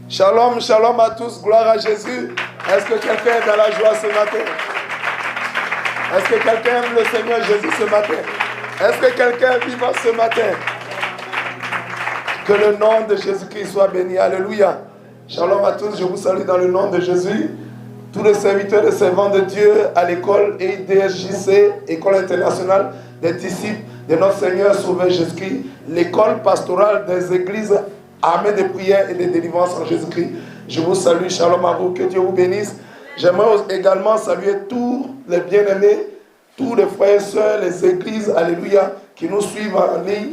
Shalom, shalom à tous, gloire à Jésus. Est-ce que quelqu'un est dans la joie ce matin? Est-ce que quelqu'un aime le Seigneur Jésus ce matin? Est-ce que quelqu'un est vivant ce matin? Que le nom de Jésus-Christ soit béni. Alléluia. Shalom à tous, je vous salue dans le nom de Jésus. Tous les serviteurs et servants de Dieu à l'école EIDSJC, École internationale des disciples de notre Seigneur Sauveur Jésus-Christ, l'école pastorale des églises armées de prière et de délivrance en Jésus-Christ. Je vous salue, shalom à vous, que Dieu vous bénisse. J'aimerais également saluer tous les bien-aimés, tous les frères et sœurs, les églises, alléluia, qui nous suivent en ligne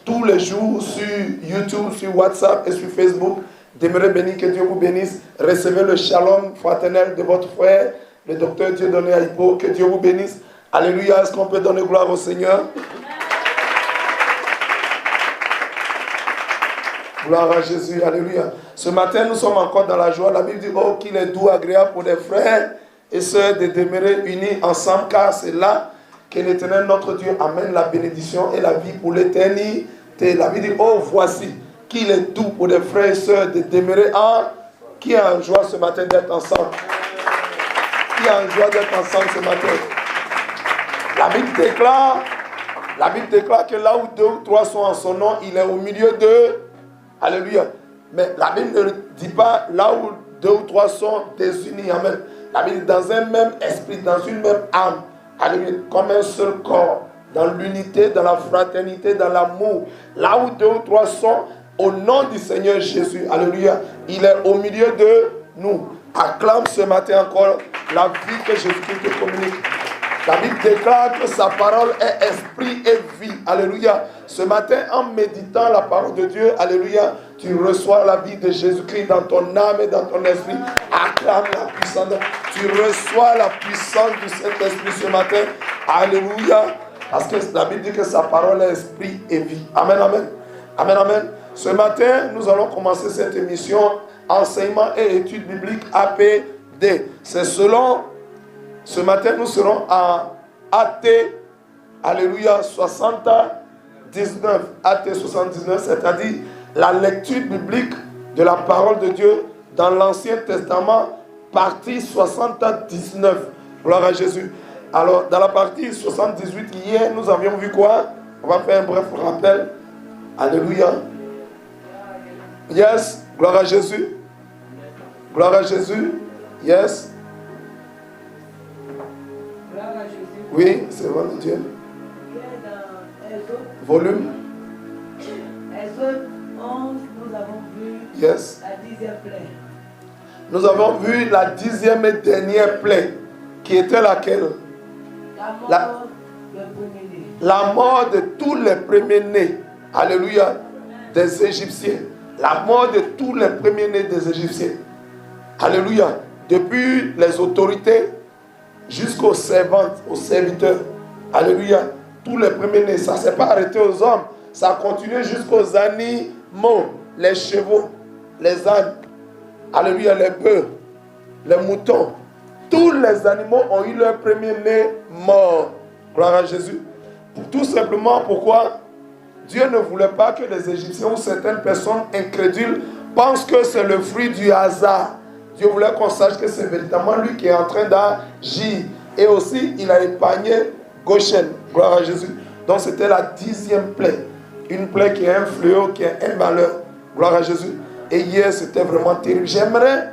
tous les jours sur YouTube, sur WhatsApp et sur Facebook. Demeurez bénis, que Dieu vous bénisse. Recevez le shalom fraternel de votre frère, le docteur Dieudonné Aipo. Que Dieu vous bénisse. Alléluia. Est-ce qu'on peut donner gloire au Seigneur? Gloire à Jésus. Alléluia. Ce matin, nous sommes encore dans la joie. La Bible dit, oh, qu'il est doux, agréable pour les frères et sœurs de demeurer unis ensemble, car c'est là que l'Éternel, notre Dieu, amène la bénédiction et la vie pour l'éternité. La Bible dit, oh, voici qu'il est doux pour les frères et sœurs de demeurer en... Qui a en joie ce matin d'être ensemble? Qui a en joie d'être ensemble ce matin? La Bible déclare que là où 2 ou 3 sont en son nom, il est au milieu d'eux. Alléluia. Mais la Bible ne dit pas là où 2 ou 3 sont désunis. Amen. La Bible dit dans un même esprit, dans une même âme. Alléluia. Comme un seul corps. Dans l'unité, dans la fraternité, dans l'amour. Là où 2 ou 3 sont, au nom du Seigneur Jésus, alléluia, il est au milieu de nous. Acclame ce matin encore la vie que Jésus-Christ te communique. La Bible déclare que sa parole est esprit et vie. Alléluia. Ce matin, en méditant la parole de Dieu, alléluia, tu reçois la vie de Jésus-Christ dans ton âme et dans ton esprit. Acclame la puissance. Tu reçois la puissance du Saint-Esprit ce matin. Alléluia. Parce que la Bible dit que sa parole est esprit et vie. Amen, amen. Amen, amen. Ce matin, nous allons commencer cette émission enseignement et études bibliques APD. C'est selon, ce matin, nous serons en AT, alléluia, 79. AT 79, c'est-à-dire la lecture biblique de la parole de Dieu dans l'Ancien Testament, partie 79. Gloire à Jésus. Alors, dans la partie 78, hier, nous avions vu quoi? On va faire un bref rappel. Alléluia. Yes. Gloire à Jésus. Gloire à Jésus. Yes. Gloire à Jésus. Oui, c'est vrai de Dieu. Volume. Exode 11, nous avons vu Yes. la 10e plaie. Nous avons vu la 10e et dernière plaie, qui était laquelle? La mort de tous les premiers-nés. Alléluia. Des Égyptiens. La mort de tous les premiers-nés des Égyptiens. Alléluia. Depuis les autorités jusqu'aux servantes, aux serviteurs. Alléluia. Tous les premiers-nés. Ça ne s'est pas arrêté aux hommes. Ça a continué jusqu'aux animaux. Les chevaux, les ânes. Alléluia. Les bœufs, les moutons. Tous les animaux ont eu leur premier-né mort. Gloire à Jésus. Tout simplement pourquoi Dieu ne voulait pas que les Égyptiens ou certaines personnes incrédules pensent que c'est le fruit du hasard. Dieu voulait qu'on sache que c'est véritablement lui qui est en train d'agir. Et aussi, il a épargné Goshen. Gloire à Jésus. Donc, c'était la 10e plaie. Une plaie qui est un fléau, qui est un malheur. Gloire à Jésus. Et hier, c'était vraiment terrible. J'aimerais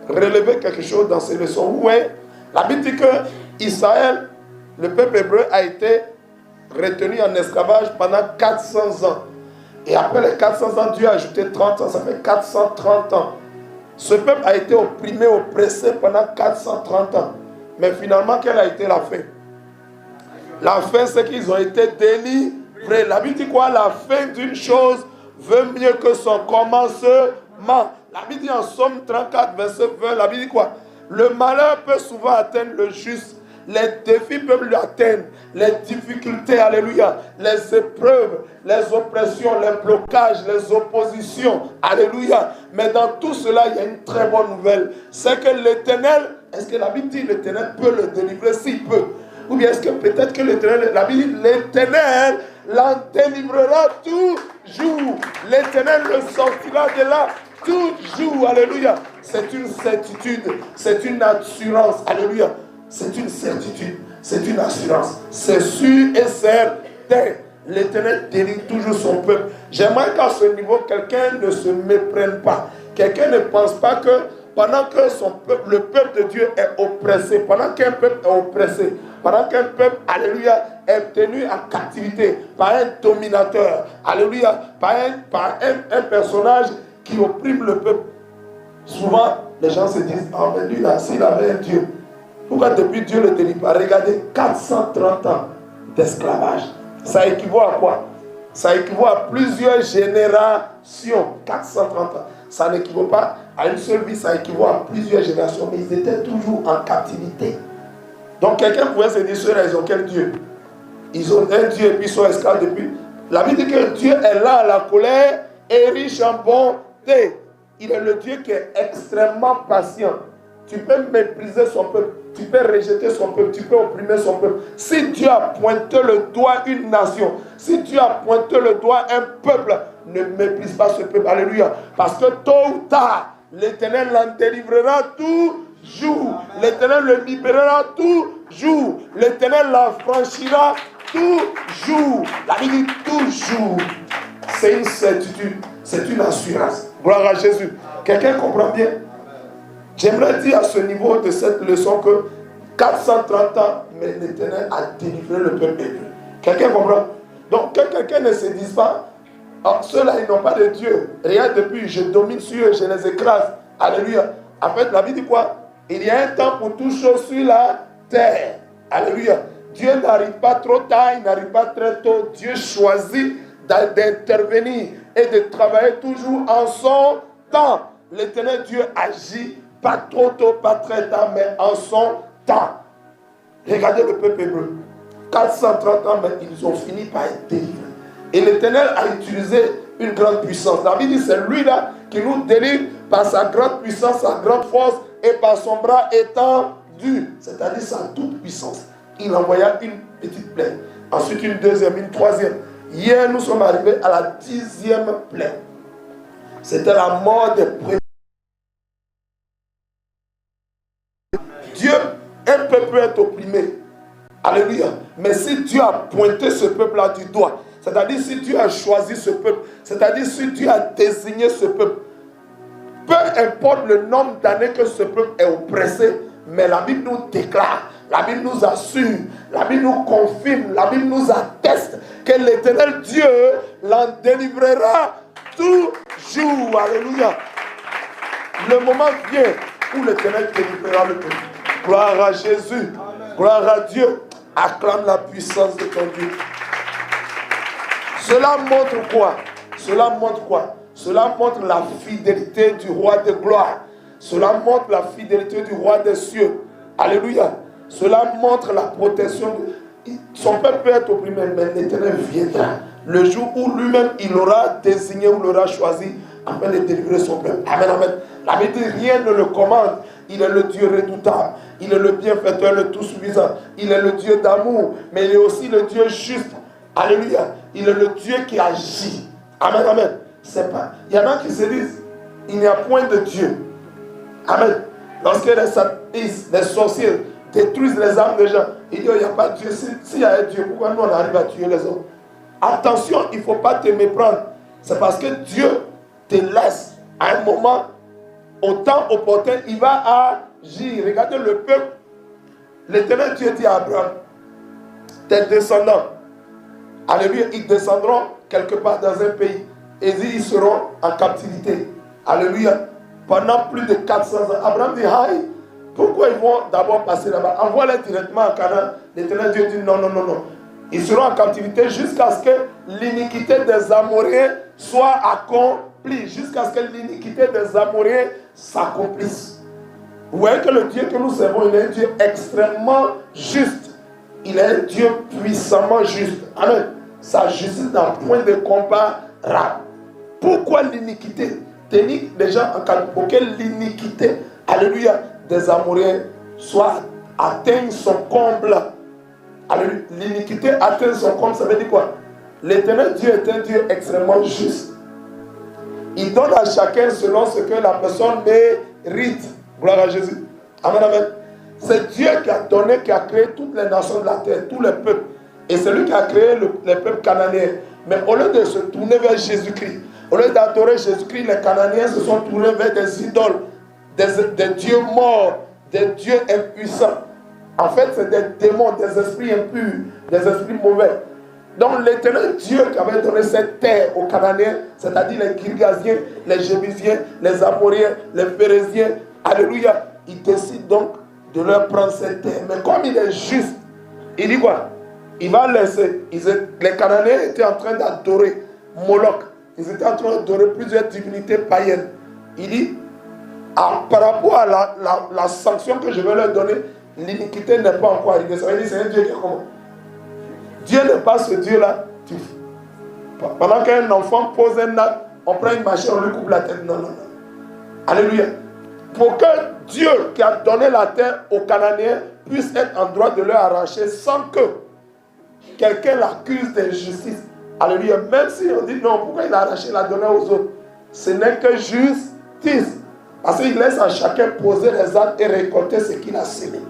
relever quelque chose dans ces leçons. Ouais, la Bible dit que Israël, le peuple hébreu, a été retenu en esclavage pendant 400 ans. Et après les 400 ans, Dieu a ajouté 30 ans, ça fait 430 ans. Ce peuple a été opprimé, oppressé pendant 430 ans. Mais finalement, quelle a été la fin? La fin, c'est qu'ils ont été délivrés. La Bible dit quoi? La fin d'une chose veut mieux que son commencement. La Bible dit en Somme 34, verset 20, la Bible dit quoi? Le malheur peut souvent atteindre le juste. Les défis peuvent l'atteindre. Les difficultés, alléluia. Les épreuves, les oppressions, les blocages, les oppositions, alléluia. Mais dans tout cela, il y a une très bonne nouvelle. C'est que l'Éternel, est-ce que la Bible dit l'Éternel peut le délivrer s'il peut? Ou bien est-ce que peut-être que l'Éternel, la Bible dit l'Éternel l'en délivrera toujours. L'Éternel le sortira de là toujours. Alléluia. C'est une certitude, c'est une assurance. Alléluia. C'est une certitude, c'est une assurance. C'est sûr et certain. L'Éternel délivre toujours son peuple. J'aimerais qu'à ce niveau, quelqu'un ne se méprenne pas. Quelqu'un ne pense pas que pendant que le peuple de Dieu est oppressé, pendant qu'un peuple est oppressé, pendant qu'un peuple, alléluia, est tenu en captivité par un dominateur, alléluia, par un personnage qui opprime le peuple. Souvent, les gens se disent, ah mais lui là, s'il avait un Dieu, pourquoi depuis Dieu ne le délivre pas? Regardez, 430 ans d'esclavage. Ça équivaut à quoi? Ça équivaut à plusieurs générations. 430 ans. Ça n'équivaut pas à une seule vie, ça équivaut à plusieurs générations. Mais ils étaient toujours en captivité. Donc quelqu'un pouvait se dire, ceux-là, ils ont quel Dieu? Ils ont un Dieu et puis ils sont esclaves depuis. La Bible dit que Dieu est là à la colère et riche en bonté. Il est le Dieu qui est extrêmement patient. Tu peux mépriser son peuple, tu peux rejeter son peuple, tu peux opprimer son peuple. Si Dieu a pointé le doigt une nation, si Dieu a pointé le doigt un peuple, ne méprise pas ce peuple. Alléluia. Parce que tôt ou tard, l'Éternel l'en délivrera toujours. L'Éternel le libérera toujours. L'Éternel l'affranchira toujours. La Bible dit toujours. C'est une certitude, c'est une assurance. Gloire à Jésus. Quelqu'un comprend bien? J'aimerais dire à ce niveau de cette leçon que 430 ans, mais l'Éternel a délivré le peuple hébreu. Quelqu'un comprend? Donc que quelqu'un ne se dise pas, oh, ceux-là ils n'ont pas de Dieu. Regarde, depuis je domine sur eux, je les écrase. Alléluia. En fait, la Bible dit quoi? Il y a un temps pour toutes choses sur la terre. Alléluia. Dieu n'arrive pas trop tard, il n'arrive pas très tôt. Dieu choisit d'intervenir et de travailler toujours en son temps. L'Éternel Dieu agit pas trop tôt, pas très tard, mais en son temps. Regardez le peuple hébreu. 430 ans, mais ils ont fini par être délivrés. Et l'Éternel a utilisé une grande puissance. La Bible dit c'est lui-là qui nous délivre par sa grande puissance, sa grande force et par son bras étendu. C'est-à-dire sa toute puissance. Il envoya une petite plaie. Ensuite une deuxième, une troisième. Hier, nous sommes arrivés à la 10e plaie. C'était la mort des premiers. Dieu, un peuple est opprimé. Alléluia. Mais si Dieu a pointé ce peuple-là du doigt, c'est-à-dire si Dieu a choisi ce peuple, c'est-à-dire si Dieu a désigné ce peuple, peu importe le nombre d'années que ce peuple est oppressé, mais la Bible nous déclare, la Bible nous assure, la Bible nous confirme, la Bible nous atteste que l'Éternel Dieu l'en délivrera toujours. Alléluia. Le moment vient où l'Éternel délivrera le peuple. Gloire à Jésus. Gloire à Dieu. Acclame la puissance de ton Dieu. Cela montre quoi? Cela montre quoi? Cela montre la fidélité du roi de gloire. Cela montre la fidélité du roi des cieux. Alléluia. Cela montre la protection. Son peuple peut être opprimé, mais l'Éternel viendra. Le jour où lui-même il aura désigné ou l'aura choisi afin de délivrer son peuple. Amen, amen. La Bible dit rien ne le commande. Il est le Dieu redoutable. Il est le bienfaiteur, le tout-suffisant. Il est le Dieu d'amour, mais il est aussi le Dieu juste. Alléluia. Il est le Dieu qui agit. Amen, amen. C'est pas. Il y en a qui se disent, il n'y a point de Dieu. Amen. Lorsque les sorciers détruisent les âmes des gens, ils disent, il n'y a pas de Dieu. S'il y a un Dieu, pourquoi nous on arrive à tuer les hommes? Attention, il ne faut pas te méprendre. C'est parce que Dieu te laisse à un moment, au temps opportun, il va agir. Regardez le peuple. L'Éternel Dieu dit à Abraham, tes descendants, alléluia, ils descendront quelque part dans un pays. Et ils seront en captivité. Alléluia. Pendant plus de 400 ans. Abraham dit, aïe, pourquoi ils vont d'abord passer là-bas? Envoie-les directement à Canaan. L'Éternel Dieu dit, non, non, non, non. Ils seront en captivité jusqu'à ce que l'iniquité des Amoréens soit accomplie. Jusqu'à ce que l'iniquité des Amoréens s'accomplisse. Vous voyez que le Dieu que nous servons, il est un Dieu extrêmement juste. Il est un Dieu puissamment juste. Amen. Sa justice n'a point de comparable. Pourquoi l'iniquité? Déjà en cas pour que l'iniquité, alléluia, des Amoréens soit atteigne son comble. Alléluia. L'iniquité atteint son comble, ça veut dire quoi? L'Éternel Dieu est un Dieu extrêmement juste. Il donne à chacun selon ce que la personne mérite. Gloire à Jésus. Amen, amen. C'est Dieu qui a donné, qui a créé toutes les nations de la terre, tous les peuples. Et c'est lui qui a créé les peuples cananéens. Mais au lieu de se tourner vers Jésus-Christ, au lieu d'adorer Jésus-Christ, les Cananéens se sont tournés vers des idoles, des dieux morts, des dieux impuissants. En fait, c'est des démons, des esprits impurs, des esprits mauvais. Donc l'Éternel Dieu qui avait donné cette terre aux Cananéens, c'est-à-dire les Girgasiens, les Jébusiens, les Amoriens, les Phérésiens, alléluia, il décide donc de leur prendre cette terre. Mais comme il est juste, il dit quoi? Il va laisser. Les Cananéens étaient en train d'adorer Moloch. Ils étaient en train d'adorer plusieurs divinités païennes. Il dit, par rapport à la sanction que je vais leur donner, l'iniquité n'est pas encore arrivée. Ça veut dire c'est un Dieu qui est comment? Dieu n'est pas ce Dieu-là. Pendant qu'un enfant pose un acte, on prend une machine, on lui coupe la tête. Non, non, non. Alléluia. Pour que Dieu qui a donné la terre aux Cananéens puisse être en droit de leur arracher sans que quelqu'un l'accuse d'injustice. Alléluia. Même si on dit non, pourquoi il a arraché la donnée aux autres? Ce n'est que justice. Parce qu'il laisse à chacun poser les actes et récolter ce qu'il a semé.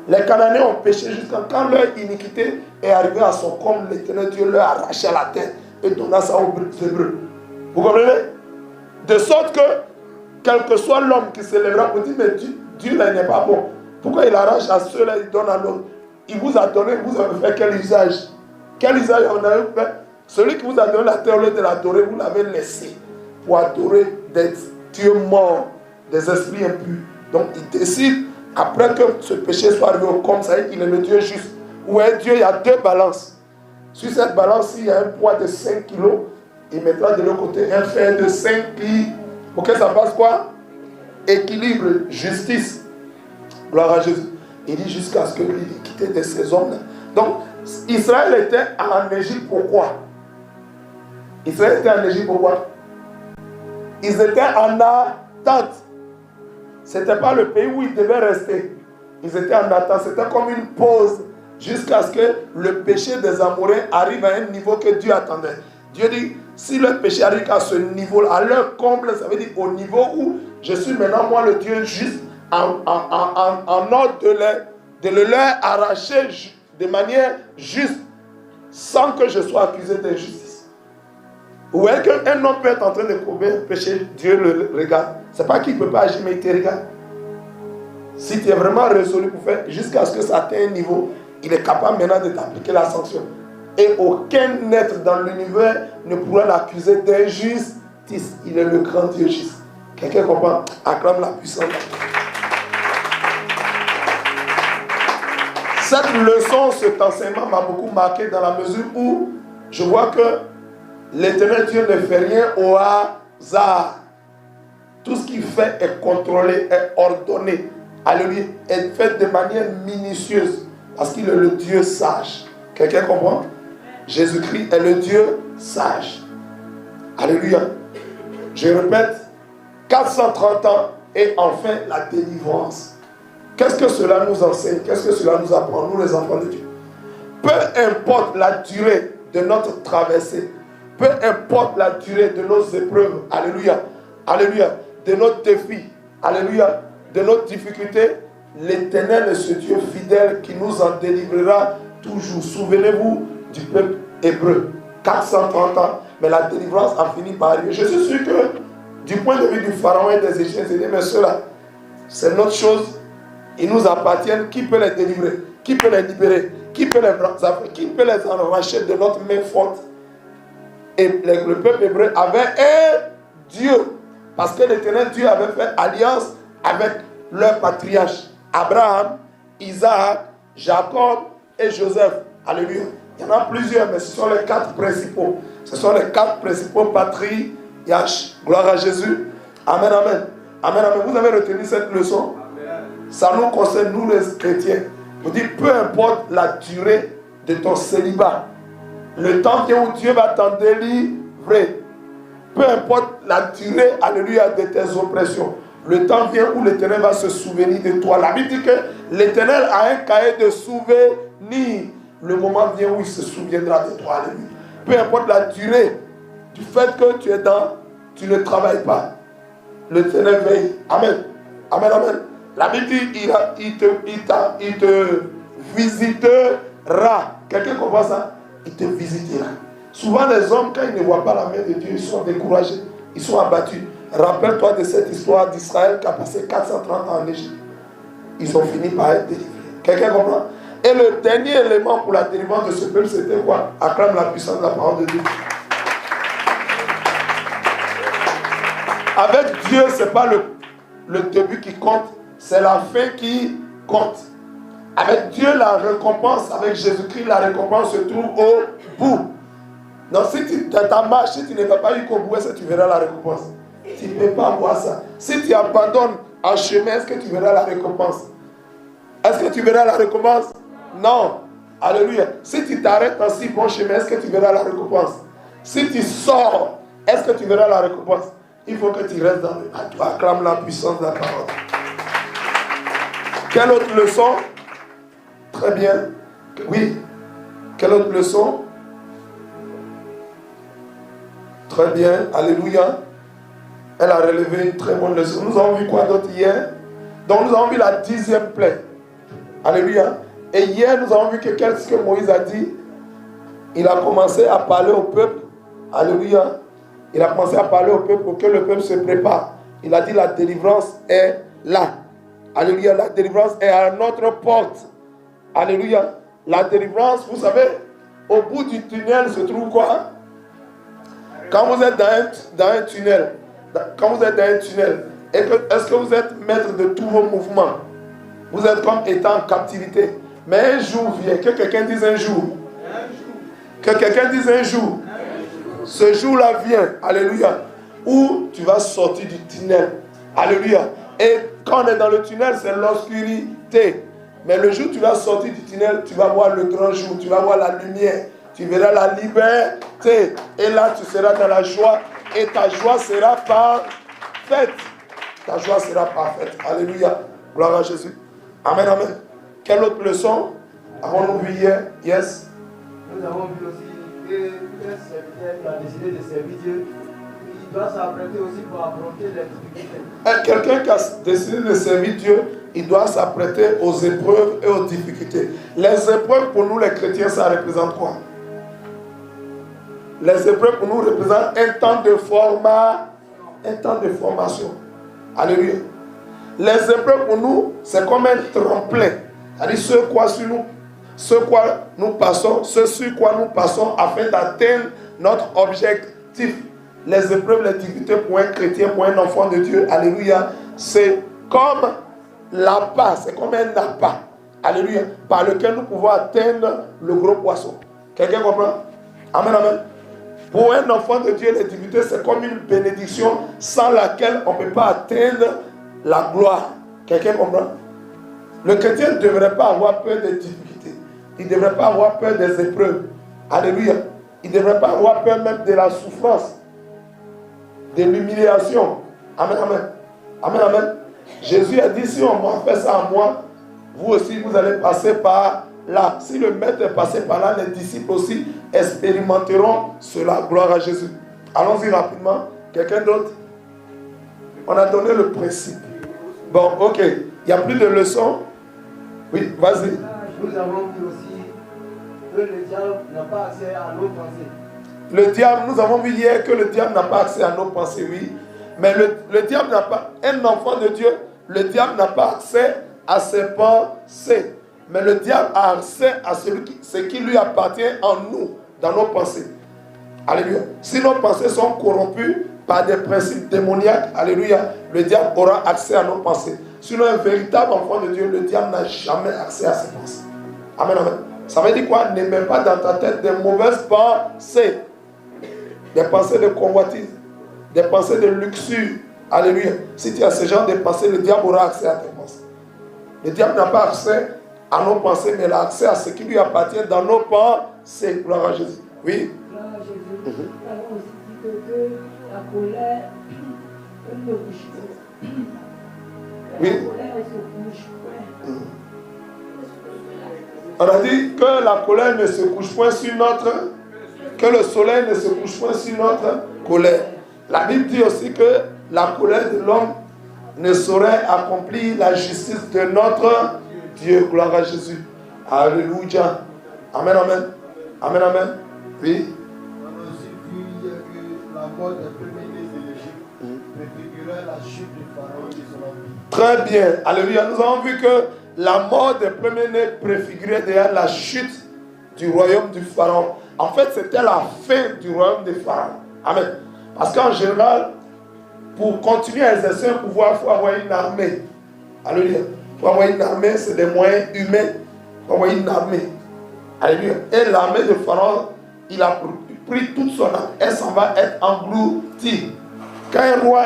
Les Cananéens ont péché jusqu'à quand leur iniquité est arrivée à son comble, l'Éternel Dieu leur a arraché la terre et donna ça aux Hébreux. Vous comprenez? De sorte que, quel que soit l'homme qui s'élèvera pour dire, mais Dieu là, n'est pas bon. Pourquoi il arrache à ceux-là, il donne à l'autre? Il vous a donné, vous avez fait quel usage? Quel usage on a fait? Celui qui vous a donné la terre, au lieu de l'adorer, vous l'avez laissé pour adorer des dieux morts, des esprits impurs. Donc il décide, après que ce péché soit arrivé au comble, ça veut dire qu'il est le Dieu juste. Où est Dieu? Il y a deux balances. Sur cette balance, il y a un poids de 5 kilos, il mettra de l'autre côté un fer de 5 kilos. Pour que ça fasse quoi? Équilibre, justice. Gloire à Jésus. Il dit jusqu'à ce que l'iniquité de ces hommes-là. Donc, Israël était en Égypte, pourquoi? Israël était en Égypte, pourquoi? Ils étaient en attente. Ce n'était pas le pays où ils devaient rester. Ils étaient en attente. C'était comme une pause jusqu'à ce que le péché des Amoréens arrive à un niveau que Dieu attendait. Dieu dit, si le péché arrive à ce niveau-là, à leur comble, ça veut dire au niveau où je suis maintenant, moi, le Dieu juste, en ordre de le leur arracher de manière juste, sans que je sois accusé d'injustice. Ou est-ce qu'un homme peut être en train de commettre un péché, Dieu le regarde. Ce n'est pas qu'il ne peut pas agir, mais il te regarde. Si tu es vraiment résolu pour faire, jusqu'à ce que ça atteigne un niveau, il est capable maintenant de t'appliquer la sanction. Et aucun être dans l'univers ne pourra l'accuser d'injustice. Il est le grand Dieu juste. Quelqu'un comprend? Acclame la puissance. Cette leçon, cet enseignement m'a beaucoup marqué dans la mesure où je vois que l'Éternel Dieu ne fait rien au hasard. Tout ce qu'il fait est contrôlé, est ordonné. Alléluia. Est fait de manière minutieuse. Parce qu'il est le Dieu sage. Quelqu'un comprend? Jésus-Christ est le Dieu sage. Alléluia. Je répète, 430 ans et enfin la délivrance. Qu'est-ce que cela nous enseigne? Qu'est-ce que cela nous apprend, nous les enfants de Dieu? Peu importe la durée de notre traversée, peu importe la durée de nos épreuves, alléluia, alléluia, de nos défis, alléluia, de nos difficultés, l'Éternel est ce Dieu fidèle qui nous en délivrera toujours. Souvenez-vous du peuple hébreu, 430 ans, mais la délivrance a fini par arriver. Je suis sûr que du point de vue du pharaon et des Égyptiens, c'est dit, mais cela, c'est notre chose, ils nous appartiennent, qui peut les délivrer? Qui peut les libérer? Qui peut les enracher de notre main forte? Et le peuple hébreu avait un Dieu, parce que l'Éternel Dieu avait fait alliance avec leurs patriarches, Abraham, Isaac, Jacob et Joseph. Alléluia. Il y en a plusieurs, mais ce sont les 4 principaux. Ce sont les 4 principaux patriarches. Gloire à Jésus. Amen, amen. Amen, amen. Vous avez retenu cette leçon? Amen. Ça nous concerne, nous les chrétiens. Vous dites, peu importe la durée de ton célibat, le temps vient où Dieu va t'en délivrer. Peu importe la durée, alléluia, de tes oppressions. Le temps vient où l'Éternel va se souvenir de toi. La Bible dit que l'Éternel a un cahier de souvenirs. Le moment vient où il se souviendra de toi. Alléluia. Peu importe la durée du fait que tu es dans tu ne travailles pas, le Seigneur veille. Amen. Amen, amen. La Bible dit, il te visitera. Quelqu'un comprend ça? Il te visitera. Souvent les hommes, quand ils ne voient pas la main de Dieu, ils sont découragés, ils sont abattus. Rappelle-toi de cette histoire d'Israël qui a passé 430 ans en Égypte. Ils ont fini par être délivrés. Quelqu'un comprend? Et le dernier élément pour la délivrance de ce peuple, c'était quoi? Acclame la puissance de la parole de Dieu. Avec Dieu, ce n'est pas le début qui compte, c'est la fin qui compte. Avec Dieu, la récompense, avec Jésus-Christ, la récompense se trouve au bout. Donc si dans ta marche, si tu ne vas pas jusqu'au bout, est-ce que tu verras la récompense? Tu ne peux pas voir ça. Si tu abandonnes en chemin, est-ce que tu verras la récompense? Est-ce que tu verras la récompense? Non. Alléluia. Si tu t'arrêtes en si bon chemin, est-ce que tu verras la récompense? Si tu sors, est-ce que tu verras la récompense? Il faut que tu restes dans le... Tu acclames la puissance de la parole. Quelle autre leçon? Très bien. Oui. Quelle autre leçon? Très bien. Alléluia. Elle a relevé une très bonne leçon. Nous avons vu quoi d'autre hier? Donc nous avons vu la 10e plaie. Alléluia. Et hier nous avons vu que qu'est-ce que Moïse a dit? Il a commencé à parler au peuple. Alléluia. Il a commencé à parler au peuple pour que le peuple se prépare. Il a dit la délivrance est là. Alléluia. La délivrance est à notre porte. Alléluia. La délivrance, vous savez, au bout du tunnel se trouve quoi? Quand vous êtes dans un tunnel, est-ce que vous êtes maître de tous vos mouvements? Vous êtes comme étant en captivité. Mais un jour vient, que quelqu'un dise un jour. Que quelqu'un dise un jour. Ce jour-là vient, alléluia, où tu vas sortir du tunnel. Alléluia. Et quand on est dans le tunnel, c'est l'obscurité. Mais le jour où tu vas sortir du tunnel, tu vas voir le grand jour, tu vas voir la lumière, tu verras la liberté. Et là, tu seras dans la joie et ta joie sera parfaite. Ta joie sera parfaite. Alléluia. Gloire à Jésus. Amen, amen. Quelle autre leçon avons-nous vu hier? Yes. Nous avons vu aussi qu'un serviteur qui a décidé de servir Dieu, il doit s'apprêter aussi pour affronter les difficultés. Quelqu'un qui a décidé de servir Dieu, il doit s'apprêter aux épreuves et aux difficultés. Les épreuves pour nous les chrétiens, ça représente quoi? Les épreuves pour nous représentent un temps de formation. Alléluia. Les épreuves pour nous, c'est comme un tremplin. C'est-à-dire ce quoi nous passons afin d'atteindre notre objectif. Les épreuves, les difficultés pour un chrétien, pour un enfant de Dieu, alléluia, c'est comme l'appât, c'est comme un appât, alléluia, par lequel nous pouvons atteindre le gros poisson. Quelqu'un comprend? Amen, amen. Pour un enfant de Dieu, les difficultés, c'est comme une bénédiction sans laquelle on ne peut pas atteindre la gloire. Quelqu'un comprend? Le chrétien ne devrait pas avoir peur des difficultés. Il ne devrait pas avoir peur des épreuves. Alléluia. Il ne devrait pas avoir peur même de la souffrance, de l'humiliation. Amen, amen. Amen, amen. Jésus a dit, si on m'a fait ça à moi, vous aussi, vous allez passer par là. Si le maître est passé par là, les disciples aussi expérimenteront cela. Gloire à Jésus. Allons-y rapidement. Quelqu'un d'autre? On a donné le principe. Bon, ok. Il n'y a plus de leçons? Oui, vas-y. Nous avons vu aussi que le diable n'a pas accès à nos pensées. Le diable, nous avons vu hier que le diable n'a pas accès à nos pensées, oui. Mais le diable n'a pas, un enfant de Dieu, le diable n'a pas accès à ses pensées. Mais le diable a accès à ce qui lui appartient en nous, dans nos pensées. Alléluia. Si nos pensées sont corrompues par des principes démoniaques, alléluia, le diable aura accès à nos pensées. Sinon, un véritable enfant de Dieu, le diable n'a jamais accès à ses pensées. Amen, amen. Ça veut dire quoi? Ne mets pas dans ta tête des mauvaises pensées. Des pensées de convoitise, des pensées de luxure. Alléluia. Si tu as ce genre de pensées, le diable aura accès à tes pensées. Le diable n'a pas accès à nos pensées, mais il a accès à ce qui lui appartient dans nos pensées. Gloire à Jésus. Oui. Gloire à Jésus. Nous avons aussi dit que la colère ne couche pas. Oui. La colère ne se couche pas. On a dit que la colère ne se couche point sur notre... Que le soleil ne se couche point sur notre colère. La Bible dit aussi que la colère de l'homme ne saurait accomplir la justice de notre Dieu. Gloire à Jésus. Alléluia. Amen, amen. Amen, amen. Oui. On a aussi vu hier que la mort des premiers-nés de l'Égypte préfigurait la chute du pharaon et de son empire. Très bien. Alléluia. Nous avons vu que la mort des premiers-nés préfigurait derrière la chute du royaume du pharaon. En fait, c'était la fin du royaume du pharaon. Amen. Parce qu'en général, pour continuer à exercer un pouvoir, il faut avoir une armée. Alléluia. Il faut avoir une armée, c'est des moyens humains. Il faut avoir une armée. Alléluia. Et l'armée de Pharaon, il a pris toute son âme. Elle s'en va être engloutie. Quand un roi,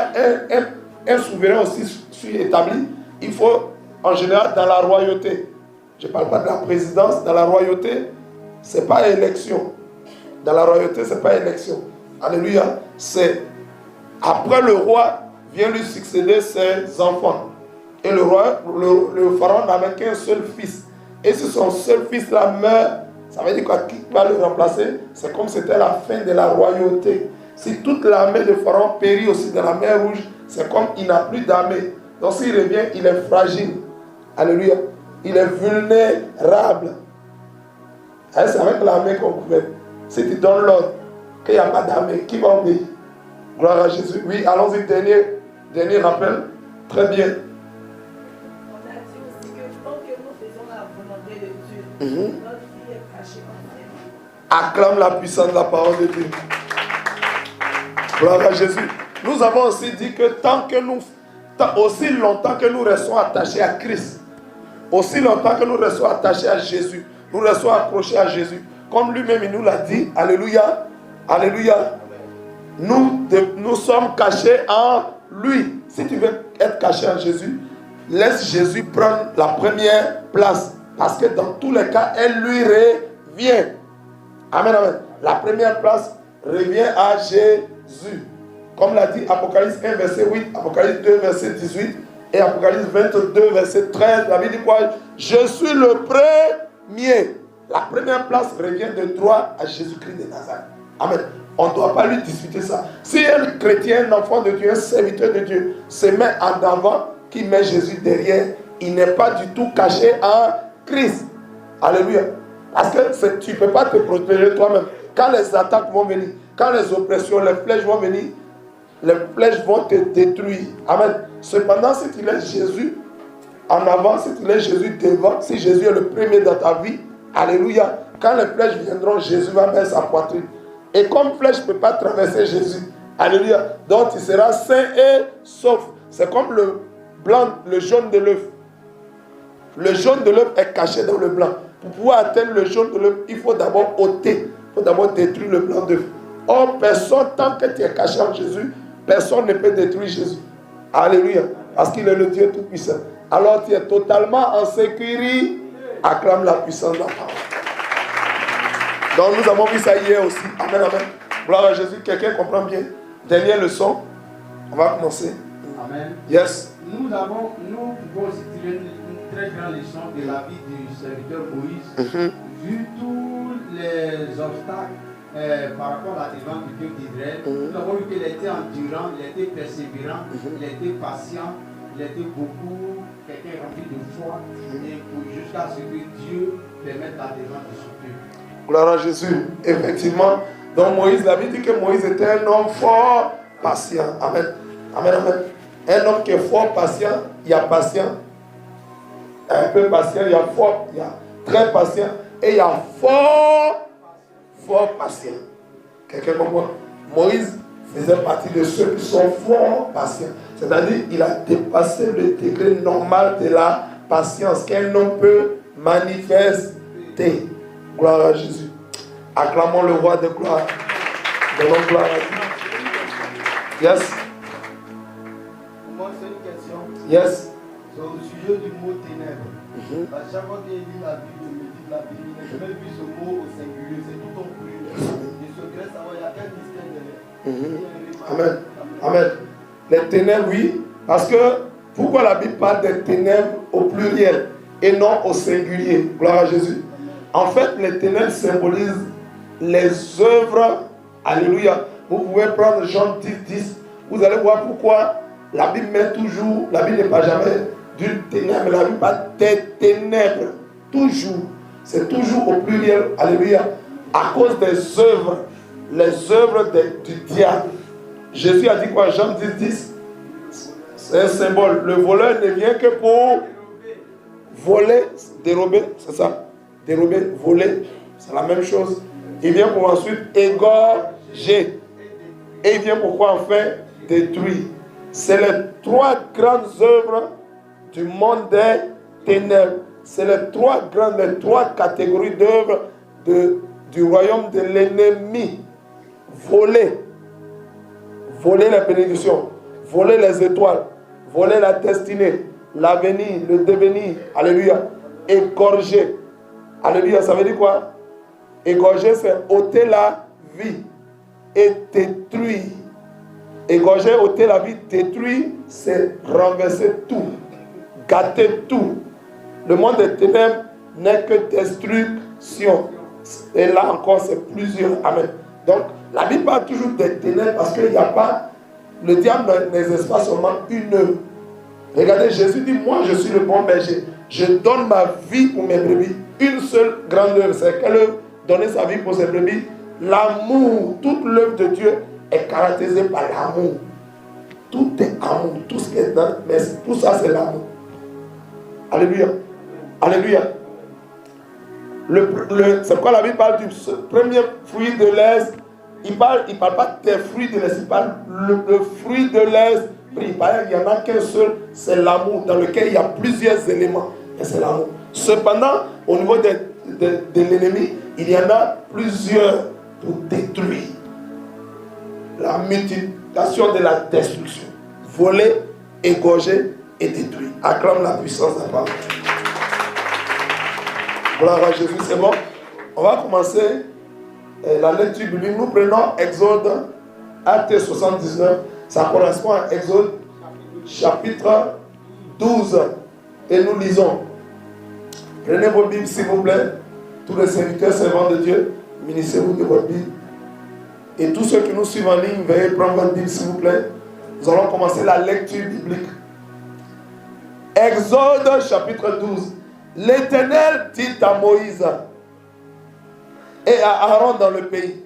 un souverain aussi établi, il faut, en général, dans la royauté. Je ne parle pas de la présidence, dans la royauté, ce n'est pas élection. Dans la royauté, ce n'est pas élection. Alléluia. C'est après le roi, vient lui succéder ses enfants. Et le roi, le pharaon n'avait qu'un seul fils. Et si son seul fils-là meurt, ça veut dire quoi? Qui va le remplacer? C'est comme c'était la fin de la royauté. Si toute l'armée de pharaon périt aussi dans la mer Rouge, c'est comme il n'a plus d'armée. Donc s'il revient, il est fragile. Alléluia. Il est vulnérable. C'est avec l'armée qu'on pouvait. Si tu donnes l'ordre qu'il n'y a pas d'armée, qui va obéir? Gloire à Jésus. Oui, allons-y, dernier rappel. Très bien. On a dit aussi que tant que nous faisons la volonté de Dieu, notre vie est cachée en elle. Acclame la puissance de la parole de Dieu. Gloire à Jésus. Nous avons aussi dit que aussi longtemps que nous restons attachés à Christ, aussi longtemps que nous restons attachés à Jésus, nous restons accrochés à Jésus, comme lui-même il nous l'a dit, alléluia, alléluia, nous sommes cachés en lui. Si tu veux être caché en Jésus, laisse Jésus prendre la première place, parce que dans tous les cas, elle lui revient. Amen, amen. La première place revient à Jésus. Comme l'a dit Apocalypse 1, verset 8, Apocalypse 2, verset 18 et Apocalypse 22, verset 13. La Bible dit quoi? Je suis le premier. La première place revient de droit à Jésus-Christ de Nazareth. Amen. On ne doit pas lui disputer ça. Si un chrétien, un enfant de Dieu, un serviteur de Dieu, se met en avant, qui met Jésus derrière, il n'est pas du tout caché en Christ. Alléluia. Parce que tu ne peux pas te protéger toi-même. Quand les attaques vont venir, quand les oppressions, les flèches vont venir, les flèches vont te détruire. Amen. Cependant, si tu laisses Jésus en avant, si tu laisses Jésus devant, si Jésus est le premier dans ta vie, alléluia, quand les flèches viendront, Jésus va mettre sa poitrine. Et comme flèche ne peut pas traverser Jésus, alléluia, donc tu seras sain et sauf. C'est comme le blanc, le jaune de l'œuf. Le jaune de l'œuf est caché dans le blanc. Pour pouvoir atteindre le jaune de l'œuf, il faut d'abord ôter, il faut d'abord détruire le blanc d'œuf. Or, personne, tant que tu es caché en Jésus, personne ne peut détruire Jésus. Alléluia. Parce qu'il est le Dieu Tout-Puissant. Alors tu es totalement en sécurité. Acclame la puissance de la parole. Donc nous avons vu ça hier aussi. Amen, amen. Gloire à Jésus. Quelqu'un comprend bien? Dernière leçon. On va commencer. Amen. Yes. Nous pouvons aussi tirer une très grande leçon de la vie du serviteur Moïse. Vu tous les obstacles par rapport à la défense du peuple d'Israël, nous avons vu qu'il était endurant, il était persévérant, il était patient, il était beaucoup quelqu'un rempli de foi, et jusqu'à ce que Dieu permette la défense de son peuple. Gloire à Jésus. Effectivement. Donc Moïse, la Bible dit que Moïse était un homme fort patient. Amen. Amen, amen. Un homme qui est fort patient, il y a patient. Un peu patient, il y a fort, il y a très patient. Et il y a fort patient. Quelqu'un comprend? Moïse faisait partie de ceux qui sont fort patients. C'est-à-dire qu'il a dépassé le degré normal de la patience qu'un homme peut manifester. Gloire à Jésus. Acclamons le roi de gloire. Donnons gloire à Dieu. Yes. Moi, c'est une question. Yes. C'est au sujet du mot ténèbres. À chaque fois qu'il lit la Bible, il me dit la Bible, je mets plus ce mot au singulier, c'est tout au pluriel. Je souhaiterais savoir, il y a quel mystère derrière. Amen. Amen. Les ténèbres, oui. Parce que, pourquoi la Bible parle des ténèbres au pluriel et non au singulier? Gloire à En fait, les ténèbres symbolisent les œuvres, alléluia, Vous pouvez prendre Jean 10. Vous allez voir pourquoi la Bible met toujours, la Bible n'est pas jamais d'une ténèbre, la Bible pas des ténèbres. Toujours. C'est toujours au pluriel. Alléluia. À cause des œuvres, les œuvres du diable. Jésus a dit quoi? Jean 10. C'est un symbole. Le voleur ne vient que pour voler, dérober, c'est ça? Dérober, voler, c'est la même chose. Il vient pour ensuite égorger. Et il vient pour quoi enfin? Détruire. C'est les trois grandes œuvres du monde des ténèbres. C'est les trois catégories d'œuvres du royaume de l'ennemi. Voler. Voler les bénédictions. Voler les étoiles. Voler la destinée. L'avenir, le devenir. Alléluia. Égorger. Alléluia, ça veut dire quoi? Égorger, c'est ôter la vie et détruire. Égorger, ôter la vie, détruire, c'est renverser tout, gâter tout. Le monde des ténèbres n'est que destruction. Et là encore, c'est plusieurs. Amen. Donc, la Bible parle toujours des ténèbres parce qu'il n'y a pas, le diable n'exerce pas seulement une œuvre. Regardez, Jésus dit, moi je suis le bon berger. Je donne ma vie pour mes brebis. Une seule grande œuvre, c'est quelle œuvre? Donner sa vie pour ses brebis. L'amour, toute l'œuvre de Dieu est caractérisée par l'amour. Tout est amour, tout ce qui est dans, mais tout ça c'est l'amour. Alléluia. Alléluia. C'est quoi la Bible parle du premier fruit de l'Est? Il parle pas des fruits de l'Est, il parle le fruit de l'Est. Il n'y en a qu'un seul, c'est l'amour, dans lequel il y a plusieurs éléments. Et c'est l'amour. Cependant, au niveau de l'ennemi, il y en a plusieurs pour détruire. La multiplication de la destruction. Voler, égorger et détruire. Acclame la puissance de la parole. Gloire à Jésus, c'est bon. On va commencer la lecture biblique. Nous prenons Exode, Acte 79. Ça correspond à Exode, chapitre 12. Et nous lisons. Prenez vos Bibles, s'il vous plaît. Tous les serviteurs, servants de Dieu, munissez-vous de votre Bible. Et tous ceux qui nous suivent en ligne, veuillez prendre votre Bible, s'il vous plaît. Nous allons commencer la lecture biblique. Exode, chapitre 12. L'Éternel dit à Moïse et à Aaron dans le pays,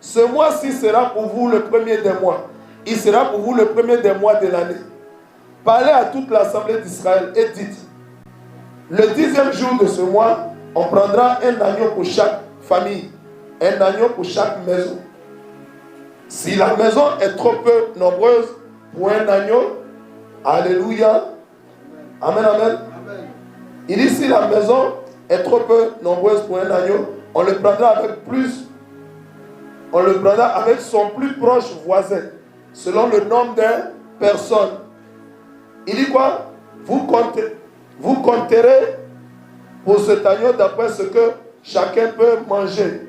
ce mois-ci sera pour vous le premier des mois. Il sera pour vous le premier des mois de l'année. Parlez à toute l'assemblée d'Israël et dites, le 10e jour de ce mois, on prendra un agneau pour chaque famille, un agneau pour chaque maison. Si la maison est trop peu nombreuse pour un agneau, alléluia, amen, amen. Il dit si la maison est trop peu nombreuse pour un agneau, on le prendra avec plus, on le prendra avec son plus proche voisin, selon le nombre de personnes. Il dit quoi? Vous compterez pour cet agneau d'après ce que chacun peut manger.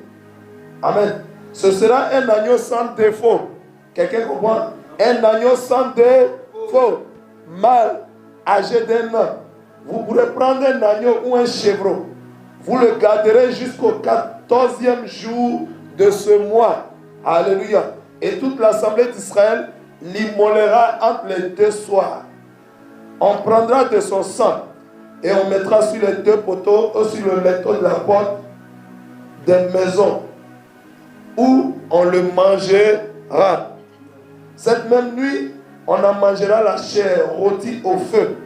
Amen. Ce sera un agneau sans défaut. Quelqu'un comprend? Un agneau sans défaut. Mâle, âgé d'un an. Vous pourrez prendre un agneau ou un chevreau. Vous le garderez jusqu'au 14e jour de ce mois. Alléluia. Et toute l'assemblée d'Israël l'immolera entre les deux soirs. On prendra de son sang et on mettra sur les deux poteaux ou sur le linteau de la porte des maisons où on le mangera. Cette même nuit, on en mangera la chair rôtie au feu.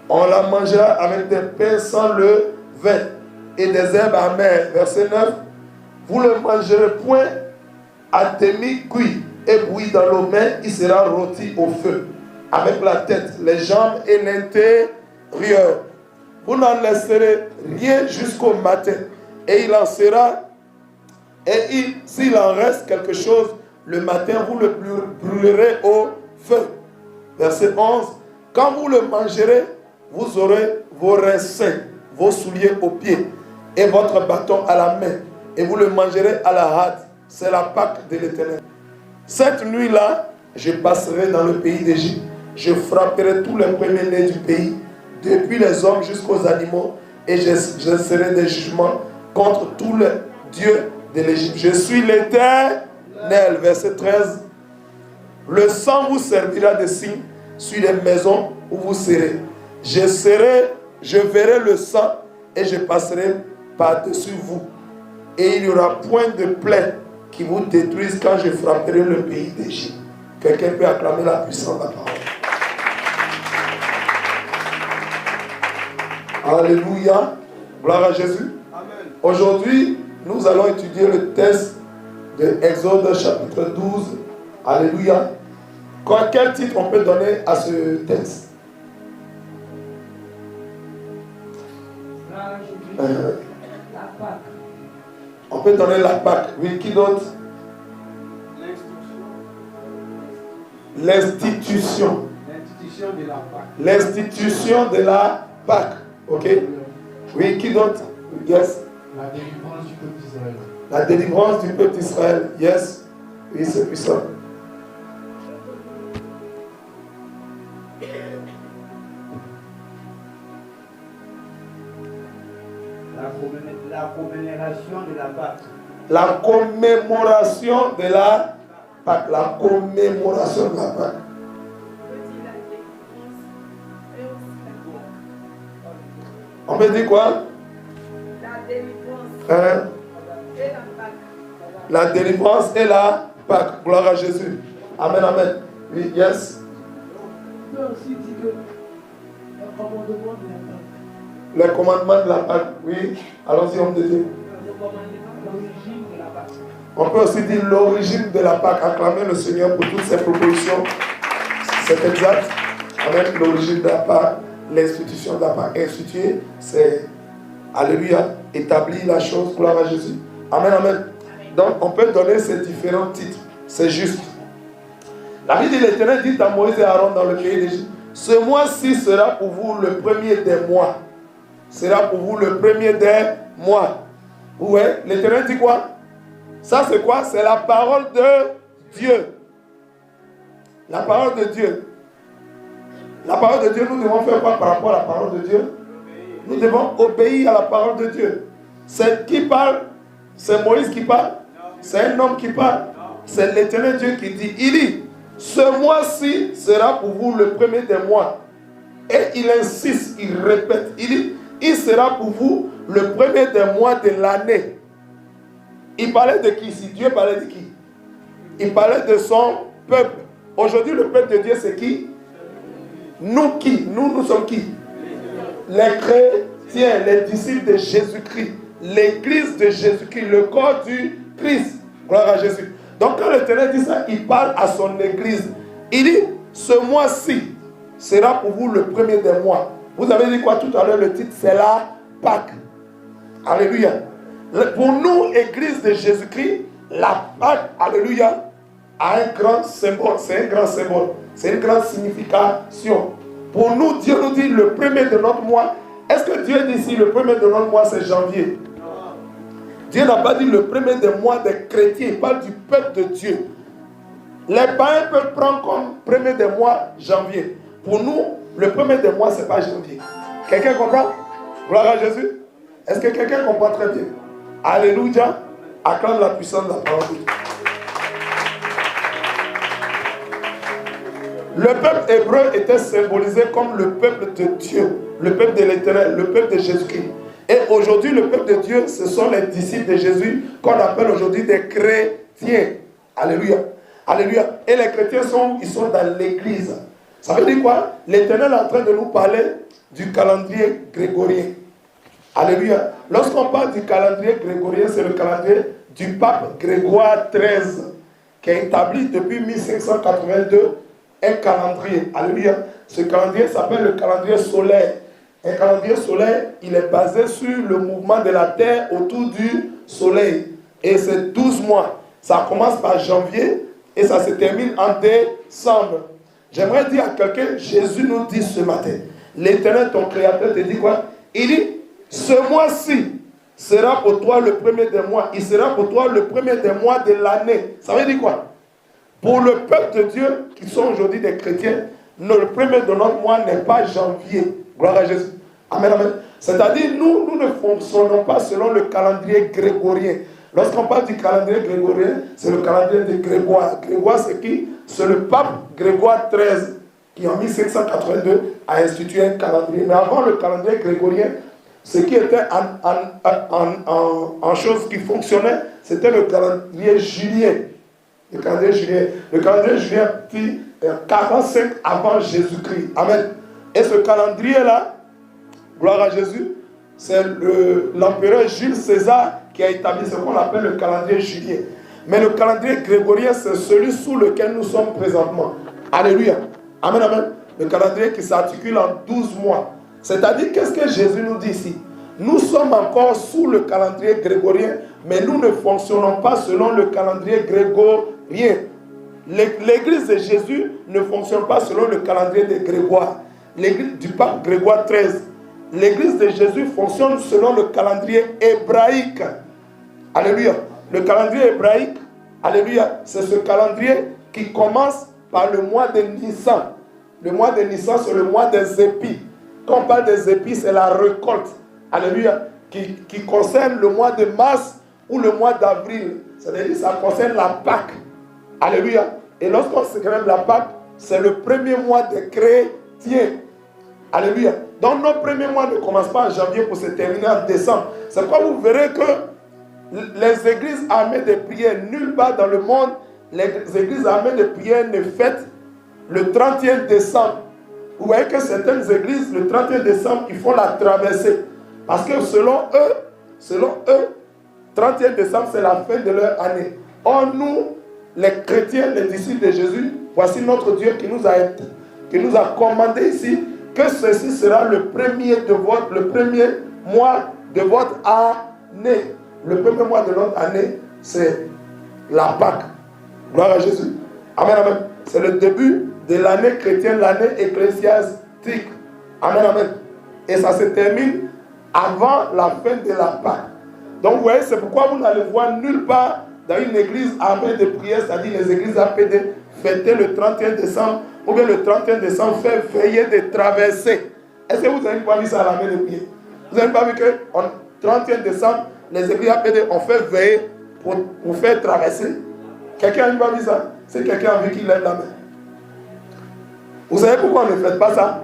On la mangera avec des pains sans levain et des herbes amères. Verset 9. Vous le mangerez point à demi-cuit et bouilli dans l'eau, mais il sera rôti au feu, avec la tête, les jambes et l'intérieur. Vous n'en laisserez rien jusqu'au matin. Et il en sera, s'il en reste quelque chose, le matin, vous le brûlerez au feu. Verset 11. Quand vous le mangerez, vous aurez vos raissins, vos souliers aux pieds et votre bâton à la main. Et vous le mangerez à la hâte. C'est la Pâque de l'Éternel. Cette nuit-là, je passerai dans le pays d'Égypte. Je frapperai tous les premiers-nés du pays, depuis les hommes jusqu'aux animaux, et j'exercerai des jugements contre tous les dieux de l'Égypte. Je suis l'Éternel. verset 13. Le sang vous servira de signe sur les maisons où vous serez. Je verrai le sang et je passerai par-dessus vous. Et il n'y aura point de plaie qui vous détruise quand je frapperai le pays d'Égypte. Quelqu'un peut acclamer la puissance de la parole. Alléluia. Gloire à Jésus. Amen. Aujourd'hui, nous allons étudier le texte de Exode chapitre 12. Alléluia. Quel titre on peut donner à ce texte? La Pâque. On peut donner la Pâque. Oui, qui d'autre? L'institution. L'institution de la Pâque. L'institution de la Pâque. Ok? Oui, qui d'autre? Yes. La délivrance du peuple d'Israël. La délivrance du peuple d'Israël. Yes. Oui, c'est puissant. La commémoration de la Pâque. La commémoration de la Pâque. La commémoration de la Pâque. On peut dire quoi? La délivrance Hein? et la Pâque. La délivrance et la Pâque. Gloire à Jésus. Amen, amen. Oui, yes. On peut aussi dire que le commandement de la Pâque. Le commandement de la Pâque. Oui. Allons-y, homme de Dieu. Le commandement, l'origine de la Pâque. On peut aussi dire l'origine de la Pâque. Acclamer le Seigneur pour toutes ses propositions. C'est exact. Amen. L'origine de la Pâque, l'institution de la Pâque. Instituer, c'est, alléluia, établir la chose. Gloire à Jésus. Amen, amen. Donc, on peut donner ces différents titres. C'est juste. La vie de l'Éternel dit à Moïse et Aaron dans le pays d'Égypte: ce mois-ci sera pour vous le premier des mois. Sera pour vous le premier des mois. Vous voyez, l'Éternel dit quoi? Ça c'est quoi? C'est la parole de Dieu. La parole de Dieu. La parole de Dieu, nous devons faire quoi par rapport à la parole de Dieu? Nous devons obéir à la parole de Dieu. C'est qui parle? C'est Moïse qui parle? C'est un homme qui parle? C'est l'Éternel Dieu qui dit. Il dit: ce mois-ci sera pour vous le premier des mois. Et il insiste, il répète. Il dit: il sera pour vous le premier des mois de l'année. Il parlait de qui ici? Dieu parlait de qui? Il parlait de son peuple. Aujourd'hui, le peuple de Dieu, c'est qui? Nous qui? Nous sommes qui? Les chrétiens, les disciples de Jésus-Christ. L'église de Jésus-Christ, le corps du Christ. Gloire à Jésus. Donc quand l'Éternel dit ça, il parle à son église. Il dit: ce mois-ci sera pour vous le premier des mois. Vous avez dit quoi tout à l'heure? Le titre, c'est la Pâque. Alléluia. Pour nous, église de Jésus-Christ, la Pâque, alléluia, a un grand symbole. C'est un grand symbole. C'est une grande signification. Pour nous, Dieu nous dit le premier de notre mois. Est-ce que Dieu dit ici le premier de notre mois, c'est janvier? Dieu n'a pas dit le premier des mois des chrétiens. Il parle du peuple de Dieu. Les païens peuvent prendre comme premier des mois janvier. Pour nous, le premier des mois, ce n'est pas janvier. Quelqu'un comprend? Gloire à Jésus. Est-ce que quelqu'un comprend très bien? Alléluia. Acclame la puissance de la parole de Dieu. Le peuple hébreu était symbolisé comme le peuple de Dieu, le peuple de l'Éternel, le peuple de Jésus-Christ. Et aujourd'hui, le peuple de Dieu, ce sont les disciples de Jésus qu'on appelle aujourd'hui des chrétiens. Alléluia. Alléluia. Et les chrétiens ils sont dans l'église. Ça veut dire quoi? L'Éternel est en train de nous parler du calendrier grégorien. Alléluia. Lorsqu'on parle du calendrier grégorien, c'est le calendrier du pape Grégoire XIII qui a établi depuis 1582 un calendrier. Alléluia. Ce calendrier s'appelle le calendrier solaire. Un calendrier solaire, il est basé sur le mouvement de la terre autour du soleil. Et c'est 12 mois. Ça commence par janvier et ça se termine en décembre. J'aimerais dire à quelqu'un, Jésus nous dit ce matin, l'Éternel, ton Créateur, te dit quoi? Il dit: ce mois-ci sera pour toi le premier des mois. Il sera pour toi le premier des mois de l'année. Ça veut dire quoi? Pour le peuple de Dieu, qui sont aujourd'hui des chrétiens, le premier de notre mois n'est pas janvier. Gloire à Jésus. Amen, amen. C'est-à-dire, nous ne fonctionnons pas selon le calendrier grégorien. Lorsqu'on parle du calendrier grégorien, c'est le calendrier de Grégoire. Grégoire, c'est qui? C'est le pape Grégoire XIII qui en 1782 a institué un calendrier. Mais avant le calendrier grégorien, ce qui était en chose qui fonctionnait, c'était le calendrier julien. Le calendrier julien. Le calendrier julien fit 45 avant Jésus-Christ. Amen. Et ce calendrier-là, gloire à Jésus, c'est l'empereur Jules César qui a établi ce qu'on appelle le calendrier julien. Mais le calendrier grégorien, c'est celui sous lequel nous sommes présentement. Alléluia. Amen, amen. Le calendrier qui s'articule en 12 mois. C'est-à-dire, qu'est-ce que Jésus nous dit ici? Nous sommes encore sous le calendrier grégorien, mais nous ne fonctionnons pas selon le calendrier grégorien. L'église de Jésus ne fonctionne pas selon le calendrier de Grégoire. L'église du pape Grégoire XIII. L'église de Jésus fonctionne selon le calendrier hébraïque. Alléluia. Le calendrier hébraïque, alléluia, c'est ce calendrier qui commence par le mois de Nissan. Le mois de Nissan, c'est le mois des épis. Quand on parle des épis, c'est la récolte. Alléluia. Qui concerne le mois de mars ou le mois d'avril. C'est-à-dire que ça concerne la Pâque. Alléluia. Et lorsqu'on célèbre la Pâque, c'est le premier mois des chrétiens. Alléluia. Donc nos premiers mois ne commencent pas en janvier pour se terminer en décembre. C'est pourquoi vous verrez que les églises armées de prière, nulle part dans le monde, les églises armées de prière ne fêtent le 31 décembre. Vous voyez que certaines églises, le 31 décembre, ils font la traversée. Parce que selon eux, 31 décembre, c'est la fin de leur année. Or, nous, les chrétiens, les disciples de Jésus, voici notre Dieu qui nous a commandé ici que ceci sera le premier mois de votre année. Le premier mois de notre année, c'est la Pâque. Gloire à Jésus. Amen, amen. C'est le début de l'année chrétienne, l'année ecclésiastique. Amen, amen. Et ça se termine avant la fin de la Pâque. Donc, vous voyez, c'est pourquoi vous n'allez voir nulle part dans une église armée de prière, c'est-à-dire les églises APD, fêter le 31 décembre, ou bien le 31 décembre, faire veiller de traversée. Est-ce que vous n'avez pas vu ça à l'armée de prière? Vous n'avez pas vu que le 31 décembre, les églises APD ont fait veiller pour faire traverser? Quelqu'un n'a pas vu ça? C'est quelqu'un a vu qu'il lève la main. Vous savez pourquoi on ne fait pas ça?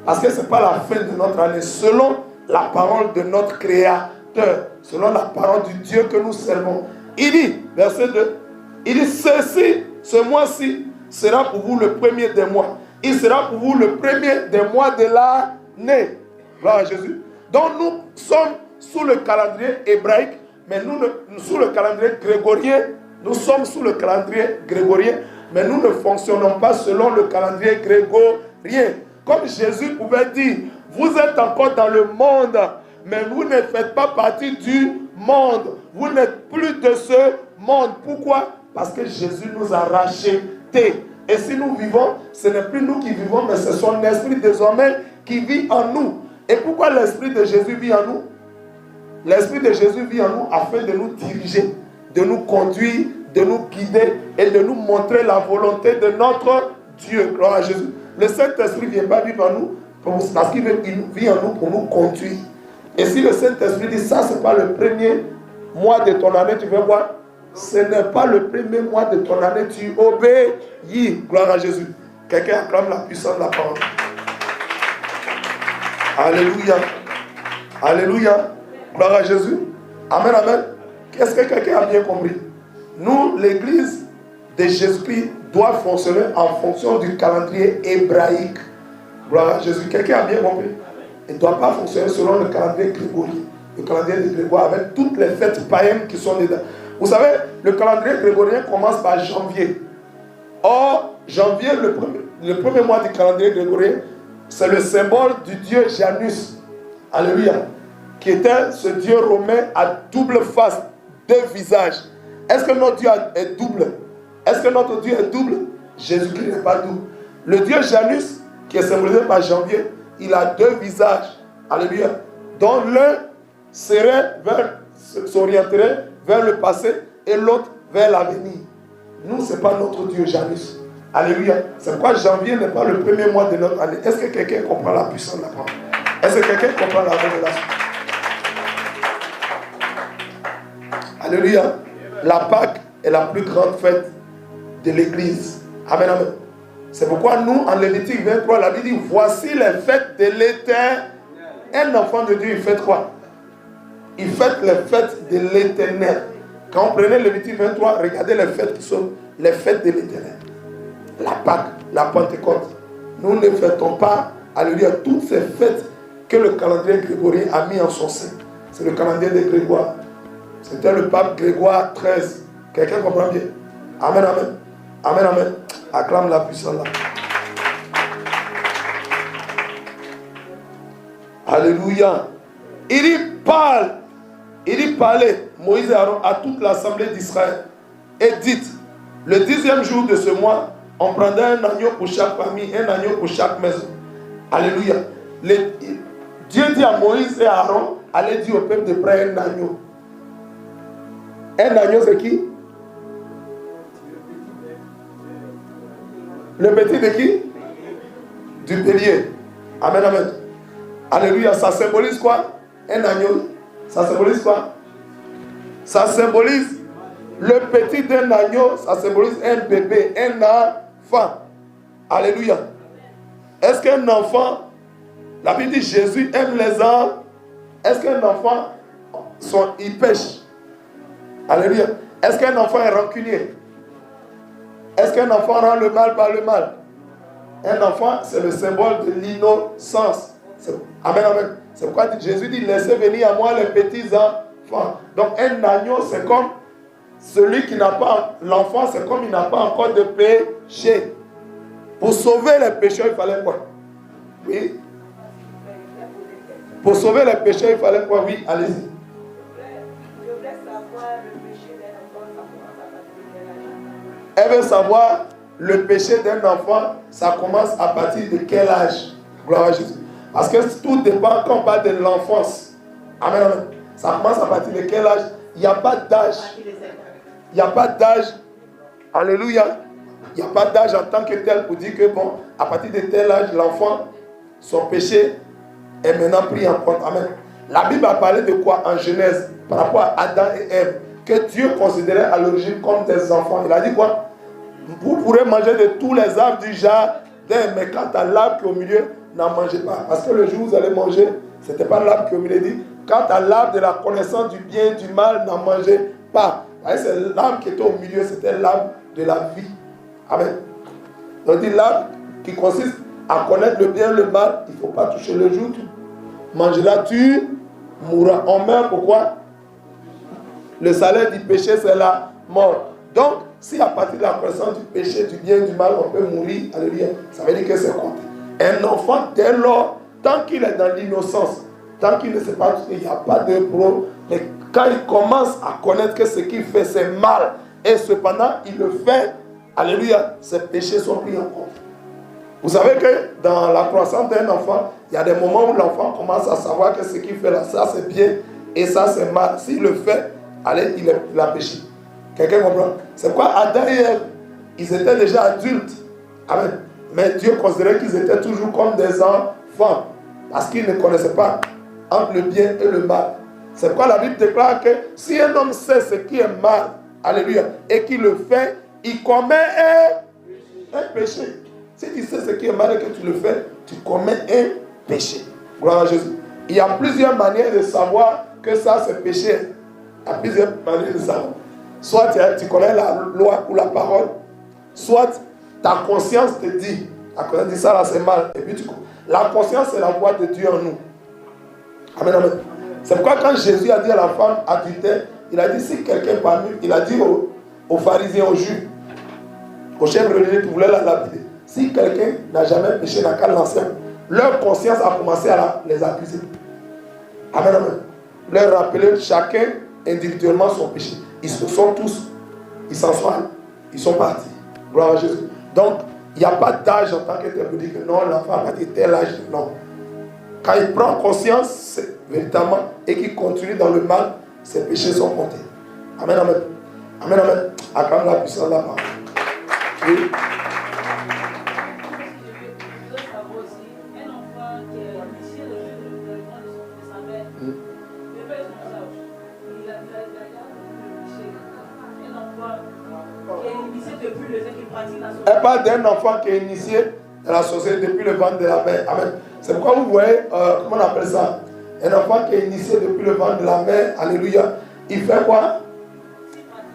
Parce que ce n'est pas la fin de notre année. Selon la parole de notre Créateur, selon la parole du Dieu que nous servons. Il dit, verset 2, il dit, ce mois-ci sera pour vous le premier des mois. Il sera pour vous le premier des mois de l'année. Gloire à Jésus. Donc nous sommes sous le calendrier hébraïque, mais nous sous le calendrier grégorien. Nous sommes sous le calendrier grégorien, mais nous ne fonctionnons pas selon le calendrier grégorien. Comme Jésus pouvait dire, vous êtes encore dans le monde, mais vous ne faites pas partie du monde. Vous n'êtes plus de ce monde. Pourquoi? Parce que Jésus nous a rachetés. Et si nous vivons, ce n'est plus nous qui vivons, mais c'est son esprit désormais qui vit en nous. Et pourquoi l'esprit de Jésus vit en nous? L'esprit de Jésus vit en nous afin de nous diriger, de nous conduire, de nous guider et de nous montrer la volonté de notre Dieu. Gloire à Jésus. Le Saint-Esprit ne vient pas vivre en nous parce qu'il vit en nous pour nous conduire. Et si le Saint-Esprit dit ça, ce n'est pas le premier mois de ton année, tu veux voir? Ce n'est pas le premier mois de ton année, tu obéis. Gloire à Jésus. Quelqu'un acclame la puissance de la parole. Alléluia. Alléluia. Gloire à Jésus. Amen, amen. Qu'est-ce que quelqu'un a bien compris? Nous, l'église de Jésus-Christ, doit fonctionner en fonction du calendrier hébraïque. Gloire à Jésus. Quelqu'un a bien compris? Il ne doit pas fonctionner selon le calendrier grégorien. Le calendrier de Grégoire avec toutes les fêtes païennes qui sont dedans. Vous savez, le calendrier grégorien commence par janvier. Or, janvier, le premier mois du calendrier grégorien, c'est le symbole du dieu Janus. Alléluia. Qui était ce dieu romain à double face, deux visages. Est-ce que notre Dieu est double? Est-ce que notre Dieu est double? Jésus-Christ n'est pas double. Le dieu Janus, qui est symbolisé par janvier, il a deux visages. Alléluia. Dont l'un s'orienterait vers le passé et l'autre vers l'avenir. Nous, ce n'est pas notre Dieu Janus. Alléluia. C'est pourquoi janvier n'est pas le premier mois de notre année. Est-ce que quelqu'un comprend la puissance de la parole? Est-ce que quelqu'un comprend la révélation? Alléluia. La Pâque est la plus grande fête de l'Église. Amen, amen. C'est pourquoi nous, en Lévitique 23, la Bible dit, voici les fêtes de l'Éternel. Un enfant de Dieu, il fête quoi? Il fête les fêtes de l'Éternel. Quand on prenait Lévitique 23, regardez les fêtes qui sont les fêtes de l'Éternel. La Pâque, la Pentecôte. Nous ne fêtons pas, alléluia, toutes ces fêtes que le calendrier grégorien a mis en son sein. C'est le calendrier de Grégoire. C'était le pape Grégoire XIII. Quelqu'un comprend bien? Amen, amen. Amen, amen. Acclame la puissance là. Alléluia. Il parlait, Moïse et Aaron, à toute l'assemblée d'Israël. Et dites, le 10e jour de ce mois, on prendra un agneau pour chaque famille, un agneau pour chaque maison. Alléluia. Dieu dit à Moïse et à Aaron, allez dire au peuple de prendre un agneau. Un agneau, c'est qui? Le petit de qui? Du bélier. Amen, amen. Alléluia. Ça symbolise quoi? Un agneau. Ça symbolise quoi? Ça symbolise le petit d'un agneau. Ça symbolise un bébé, un enfant. Alléluia. Est-ce qu'un enfant, la Bible dit Jésus aime les enfants. Est-ce qu'un enfant, il pêche? Alléluia. Est-ce qu'un enfant est rancunier? Est-ce qu'un enfant rend le mal par le mal? Un enfant, c'est le symbole de l'innocence. Amen, amen. C'est pourquoi Jésus dit, laissez venir à moi les petits enfants. Donc un agneau, c'est comme celui qui n'a pas, l'enfant, c'est comme il n'a pas encore de péché. Pour sauver les pécheurs, il fallait quoi? Oui. Pour sauver les pécheurs, il fallait quoi? Oui, allez-y. Je voulais savoir le péché d'un enfant, ça commence à partir de quel âge? Elle veut savoir le péché d'un enfant, ça commence à partir de quel âge? Gloire à Jésus. Parce que tout dépend quand on parle de l'enfance. Amen, amen. Ça commence à partir de quel âge? Il n'y a pas d'âge. Il n'y a pas d'âge. Alléluia. Il n'y a pas d'âge en tant que tel pour dire que bon, à partir de tel âge, l'enfant, son péché est maintenant pris en compte. Amen. La Bible a parlé de quoi en Genèse par rapport à Adam et Ève, que Dieu considérait à l'origine comme des enfants. Il a dit quoi? Vous pourrez manger de tous les arbres du jardin, mais quant à l'arbre qui est au milieu, n'en mangez pas. Parce que le jour où vous allez manger, ce n'était pas l'arbre qui est au milieu. Dit, quant à l'arbre de la connaissance du bien et du mal, n'en mangez pas. C'est l'arbre qui était au milieu, c'était l'arbre de la vie. Amen. Donc dit l'arbre qui consiste à connaître le bien et le mal, il ne faut pas toucher le jour. Tu mangeras, tu mourras. On meurt pourquoi? Le salaire du péché, c'est la mort. Donc, si à partir de la connaissance du péché, du bien et du mal, on peut mourir, alléluia, ça veut dire que c'est compté. Un enfant, dès lors, tant qu'il est dans l'innocence, tant qu'il ne sait pas, il n'y a pas de problème. Mais quand il commence à connaître que ce qu'il fait, c'est mal, et cependant, il le fait, alléluia, ses péchés sont pris en compte. Vous savez que dans la croissance d'un enfant, il y a des moments où l'enfant commence à savoir que ce qu'il fait là, ça c'est bien, et ça c'est mal. S'il le fait, allez, il a péché. Quelqu'un comprend? C'est pourquoi Adam et Ève, ils étaient déjà adultes. Amen. Mais Dieu considérait qu'ils étaient toujours comme des enfants. Parce qu'ils ne connaissaient pas entre le bien et le mal. C'est pourquoi la Bible déclare que si un homme sait ce qui est mal, alléluia, et qu'il le fait, il commet un péché. Si tu sais ce qui est mal et que tu le fais, tu commets un péché. Gloire à Jésus. Il y a plusieurs manières de savoir que ça c'est péché. Il y a plusieurs manières de savoir. Soit tu connais la loi ou la parole, soit ta conscience te dit, la conscience dit ça là c'est mal. Et puis la conscience c'est la voix de Dieu en nous. Amen, amen. C'est pourquoi quand Jésus a dit à la femme adultère, il a dit si quelqu'un parmi, il a dit aux pharisiens, aux juifs, aux chefs religieux qui voulaient la lapider, si quelqu'un n'a jamais péché dans quel l'ancien, leur conscience a commencé à les accuser. Amen, amen. Leur rappeler chacun individuellement son péché. Ils se sont tous, ils s'en sont allés, ils sont partis. Gloire à Jésus. Donc, il n'y a pas d'âge en tant que tel pour dire que non, l'enfant a dit tel âge, non. Quand il prend conscience, véritablement, et qu'il continue dans le mal, ses péchés sont comptés. Amen, amen. Amen, amen. Acclame la puissance de la parole. Oui. Je veux savoir aussi, un enfant qui est initié de sa mère, il a depuis le temps qu'il pratique la sorcellerie. Elle parle d'un enfant qui est initié dans la sorcellerie depuis le ventre de la mère. Amen. C'est pourquoi vous voyez, comment on appelle ça? Un enfant qui est initié depuis le ventre de la mère. Alléluia. Il fait quoi?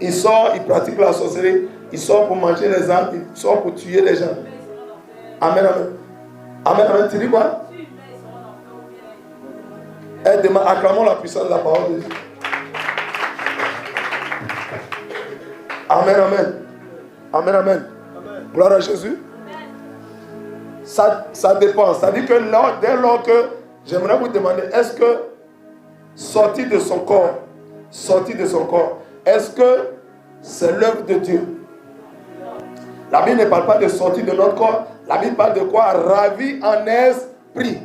Il sort, il pratique la sorcellerie. Il sort pour manger les âmes. Il sort pour tuer les gens. Amen, amen. Amen, amen. Tu dis quoi? Elle demande, acclamons la puissance de la parole de Dieu. Amen, amen. Amen, amen. Gloire à Jésus. Ça dépend. C'est-à-dire que dès lors que j'aimerais vous demander, est-ce que sortir de son corps, est-ce que c'est l'œuvre de Dieu? La Bible ne parle pas de sortir de notre corps. La Bible parle de quoi? Ravi en esprit.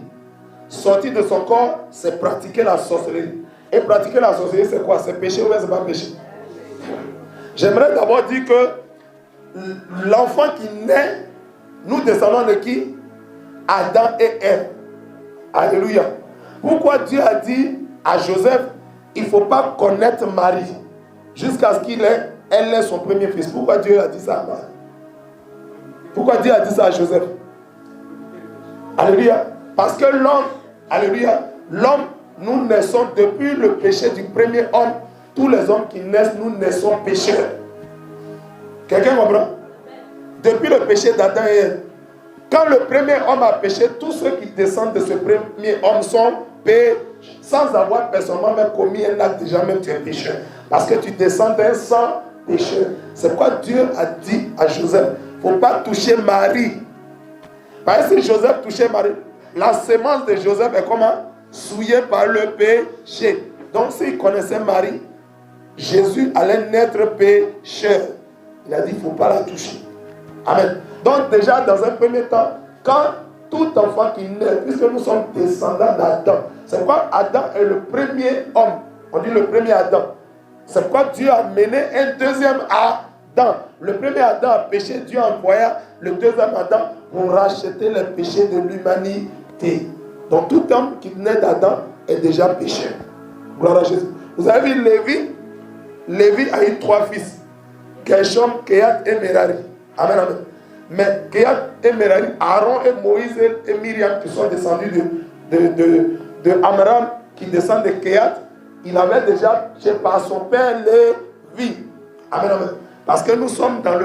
Sortir de son corps, c'est pratiquer la sorcellerie. Et pratiquer la sorcellerie, c'est quoi? C'est péché ou c'est pas péché? J'aimerais d'abord dire que l'enfant qui naît, nous descendons de qui? Adam et Ève. Alléluia. Pourquoi Dieu a dit à Joseph, il ne faut pas connaître Marie jusqu'à ce elle ait son premier fils? Pourquoi Dieu a dit ça à Marie? Pourquoi Dieu a dit ça à Joseph? Alléluia. Parce que l'homme, alléluia, l'homme, nous naissons depuis le péché du premier homme. Tous les hommes qui naissent, nous naissons pécheurs. Quelqu'un comprend? Depuis le péché d'Adam et Ève. Quand le premier homme a péché, tous ceux qui descendent de ce premier homme sont pécheurs. Sans avoir personnellement même commis un acte, déjà même tu es pécheur. Parce que tu descends d'un sang pécheur. C'est pourquoi Dieu a dit à Joseph, il ne faut pas toucher Marie. Parce que si Joseph touchait Marie, la sémence de Joseph est comment? Souillée par le péché. Donc s'il connaissait Marie, Jésus allait naître pécheur. Il a dit, il ne faut pas la toucher. Amen. Donc déjà, dans un premier temps, quand tout enfant qui naît, puisque nous sommes descendants d'Adam, c'est pourquoi Adam est le premier homme. On dit le premier Adam. C'est pourquoi Dieu a mené un deuxième Adam. Le premier Adam a péché, Dieu envoya le deuxième Adam pour racheter les péchés de l'humanité. Donc tout homme qui naît d'Adam est déjà pécheur. Gloire à Jésus. Vous avez vu Lévi? Lévi a eu 3 fils. Gershom, Kehat et Merari. Amen, amen. Mais Kehat et Merari, Aaron et Moïse et Myriam qui sont descendus de Amram, qui descend de Kehat, il avait déjà par son père Lévi. Amen, amen. Parce que nous sommes dans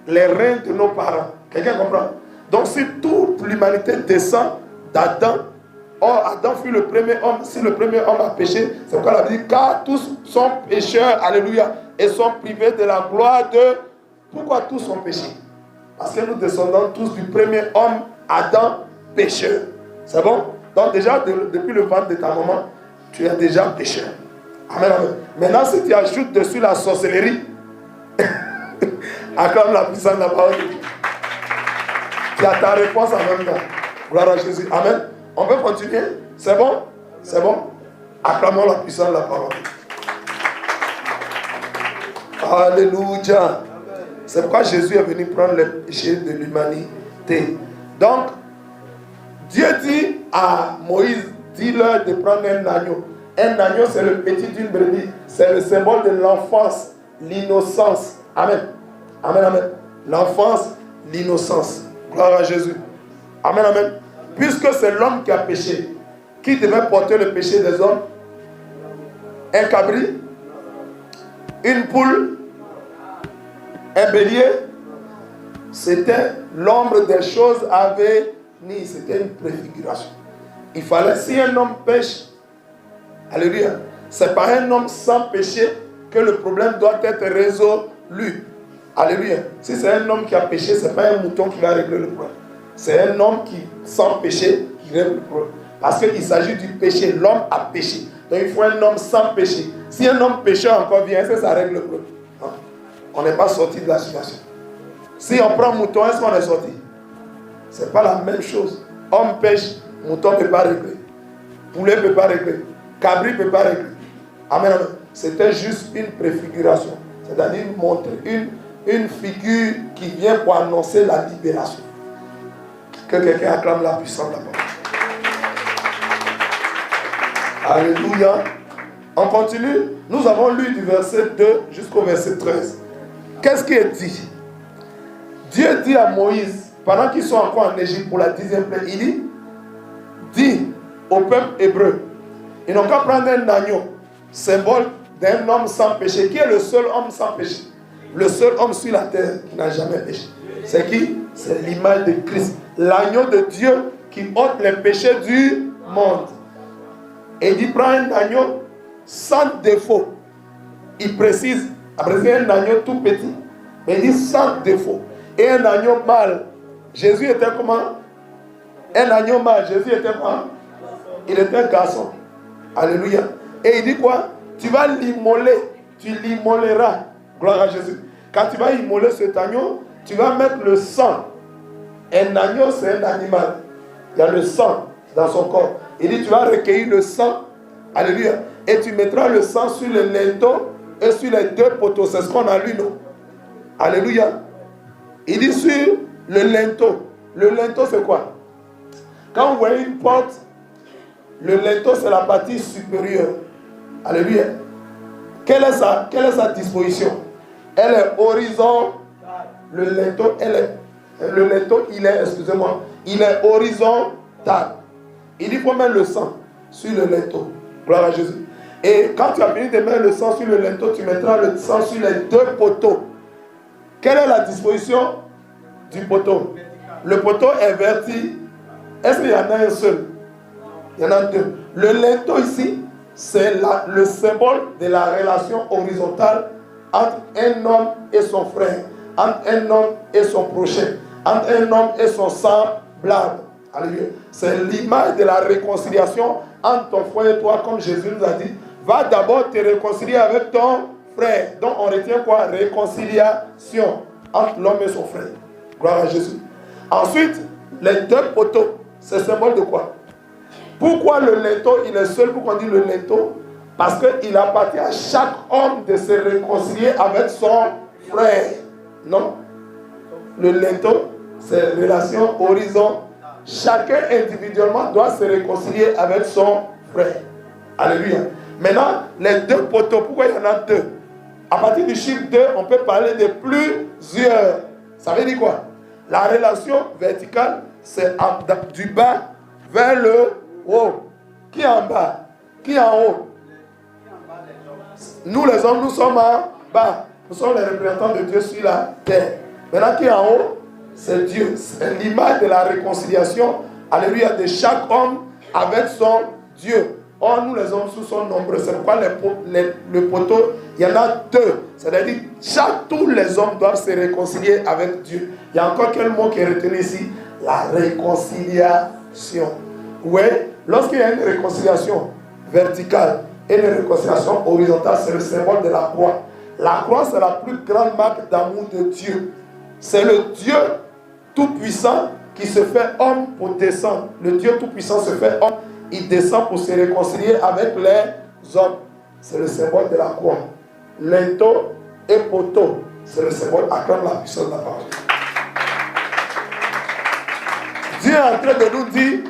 les reins de nos parents. Quelqu'un comprend? Donc si toute l'humanité descend d'Adam, or Adam fut le premier homme, si le premier homme a péché, c'est pourquoi la Bible dit, car tous sont pécheurs, alléluia, et sont privés de la gloire de... Pourquoi tous sont péchés? Parce que nous descendons tous du premier homme, Adam, pécheur. C'est bon? Donc déjà, depuis le ventre de ta maman, tu es déjà pécheur. Amen, amen. Maintenant, si tu ajoutes dessus la sorcellerie, acclame la puissance de la parole de Dieu. Tu as ta réponse en même temps. Gloire à Jésus. Amen. On peut continuer? C'est bon? C'est bon? Acclamons la puissance de la parole. Alléluia. C'est pourquoi Jésus est venu prendre les péchés de l'humanité. Donc, Dieu dit à Moïse, dis-leur de prendre un agneau. Un agneau, c'est le petit d'une brebis. C'est le symbole de l'enfance, l'innocence. Amen. Amen, amen. L'enfance, l'innocence. Gloire à Jésus. Amen, amen. Puisque c'est l'homme qui a péché, qui devait porter le péché des hommes? Un cabri? Une poule? Un bélier? C'était l'ombre des choses à venir. C'était une préfiguration. Il fallait, si un homme pêche, alléluia, c'est par un homme sans péché que le problème doit être résolu. Alléluia. Si c'est un homme qui a péché, ce n'est pas un mouton qui va régler le problème. C'est un homme qui, sans péché, qui règle le problème. Parce qu'il s'agit du péché. L'homme a péché. Donc il faut un homme sans péché. Si un homme pécheur encore vient, est-ce que ça règle le problème? Non. On n'est pas sorti de la situation. Si on prend mouton, est-ce qu'on est sorti? Ce n'est pas la même chose. Homme pêche, mouton ne peut pas régler. Poulet ne peut pas régler. Cabri ne peut pas régler. Amen, amen. C'était juste une préfiguration. C'est-à-dire montrer une figure qui vient pour annoncer la libération. Que quelqu'un acclame la puissance de la parole. Alléluia. On continue. Nous avons lu du verset 2 jusqu'au verset 13. Qu'est-ce qui est dit? Dieu dit à Moïse, pendant qu'ils sont encore en Égypte pour la 10e plaie, il dit au peuple hébreu, ils n'ont qu'à prendre un agneau, symbole d'un homme sans péché. Qui est le seul homme sans péché? Le seul homme sur la terre qui n'a jamais péché. C'est qui? C'est l'image de Christ, l'agneau de Dieu qui ôte les péchés du monde. Et il dit, prends un agneau sans défaut. Il précise, après c'est un agneau tout petit, mais il dit sans défaut. Et un agneau mâle. Jésus était comment? Un agneau mâle. Jésus était quoi? Il était un garçon. Alléluia. Et il dit quoi? Tu vas l'immoler. Tu l'immoleras. Gloire à Jésus. Quand tu vas immoler cet agneau, tu vas mettre le sang. Un agneau, c'est un animal. Il y a le sang dans son corps. Il dit, tu vas recueillir le sang. Alléluia. Et tu mettras le sang sur le linteau et sur les 2 poteaux. C'est ce qu'on a lu, non? Alléluia. Il dit sur le linteau. Le linteau, c'est quoi? Quand vous voyez une porte, le linteau, c'est la partie supérieure. Alléluia. Quelle est sa disposition? Elle est horizontale. Le linteau, il est horizontal. Il dit, il faut mettre le sang sur le linteau. Gloire à Jésus. Et quand tu as fini de mettre le sang sur le linteau, tu mettras le sang sur les 2 poteaux. Quelle est la disposition du poteau? Le poteau est vertical. Est-ce qu'il y en a un seul? Il y en a 2. Le linteau ici, c'est le symbole de la relation horizontale entre un homme et son frère, entre un homme et son prochain, entre un homme et son semblable. Alléluia. C'est l'image de la réconciliation entre ton frère et toi, comme Jésus nous a dit. Va d'abord te réconcilier avec ton frère. Donc on retient quoi? Réconciliation entre l'homme et son frère. Gloire à Jésus. Ensuite, les 2 poteaux, c'est symbole de quoi? Pourquoi le linteau, il est seul? Pourquoi on dit le linteau? Parce qu'il appartient à chaque homme de se réconcilier avec son frère. Non? Le linteau, c'est relation horizontale. Chacun individuellement doit se réconcilier avec son frère. Alléluia. Maintenant, les 2 poteaux, pourquoi il y en a 2? À partir du chiffre 2, on peut parler de plusieurs. Ça veut dire quoi? La relation verticale, c'est du bas vers le haut. Qui est en bas? Qui est en haut? Nous les hommes, nous sommes en bas. Nous sommes les représentants de Dieu sur la terre. Maintenant, qui est en haut? C'est Dieu. C'est l'image de la réconciliation, alléluia, de chaque homme avec son Dieu. Or, nous les hommes, nous sommes nombreux. C'est pourquoi le poteau, il y en a 2. C'est-à-dire, tous les hommes doivent se réconcilier avec Dieu. Il y a encore quel mot qui est retenu ici? La réconciliation. Oui, lorsqu'il y a une réconciliation verticale et une réconciliation horizontale, c'est le symbole de la croix. La croix, c'est la plus grande marque d'amour de Dieu. C'est le Dieu tout-puissant qui se fait homme pour descendre. Le Dieu tout-puissant se fait homme. Il descend pour se réconcilier avec les hommes. C'est le symbole de la croix. Linteau et poteau, c'est le symbole. Acclame la puissance de la parole. Dieu est en train de nous dire,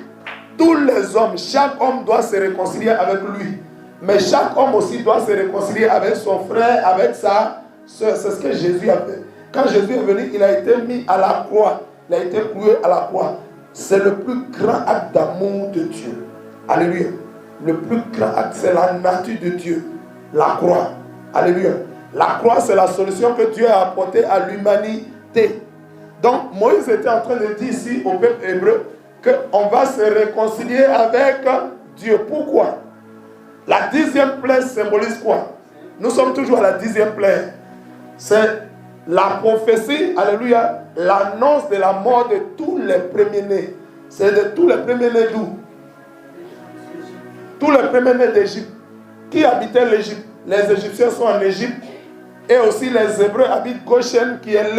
tous les hommes, chaque homme doit se réconcilier avec lui. Mais chaque homme aussi doit se réconcilier avec son frère, avec sa soeur. C'est ce que Jésus a fait. Quand Jésus est venu, il a été mis à la croix. Il a été cloué à la croix. C'est le plus grand acte d'amour de Dieu. Alléluia. Le plus grand acte, c'est la nature de Dieu. La croix. Alléluia. La croix, c'est la solution que Dieu a apportée à l'humanité. Donc, Moïse était en train de dire ici au peuple hébreu qu'on va se réconcilier avec Dieu. Pourquoi? La 10e plaie symbolise quoi? Nous sommes toujours à la 10e plaie. C'est la prophétie, alléluia, l'annonce de la mort de tous les premiers-nés. C'est de tous les premiers-nés d'où? Tous les premiers-nés d'Égypte. Qui habitait l'Égypte? Les Égyptiens sont en Égypte. Et aussi les Hébreux habitent Goshen, qui est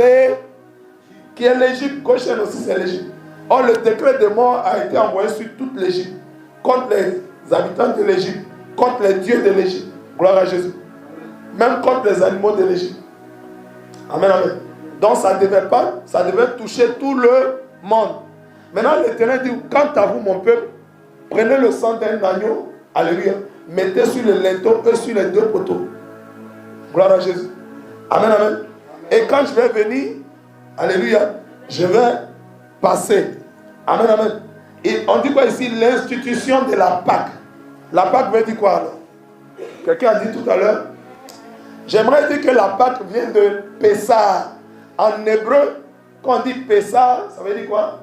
l'Égypte. Goshen aussi, c'est l'Égypte. Or, le décret de mort a été envoyé sur toute l'Égypte, contre les habitants de l'Égypte, contre les dieux de l'Égypte. Gloire à Jésus. Même contre les animaux de l'Égypte. Amen, amen. Donc, ça devait toucher tout le monde. Maintenant, l'Éternel dit, quant à vous, mon peuple, prenez le sang d'un agneau, alléluia, mettez sur le linteau et sur les 2 poteaux. Gloire à Jésus. Amen, amen. Et quand je vais venir, Alléluia. Je vais passer. Amen, amen. Et on dit quoi ici? L'institution de la Pâque. La Pâque veut dire quoi alors? Quelqu'un a dit tout à l'heure. J'aimerais dire que la Pâque vient de Pessah. En hébreu, quand on dit Pessah, ça veut dire quoi?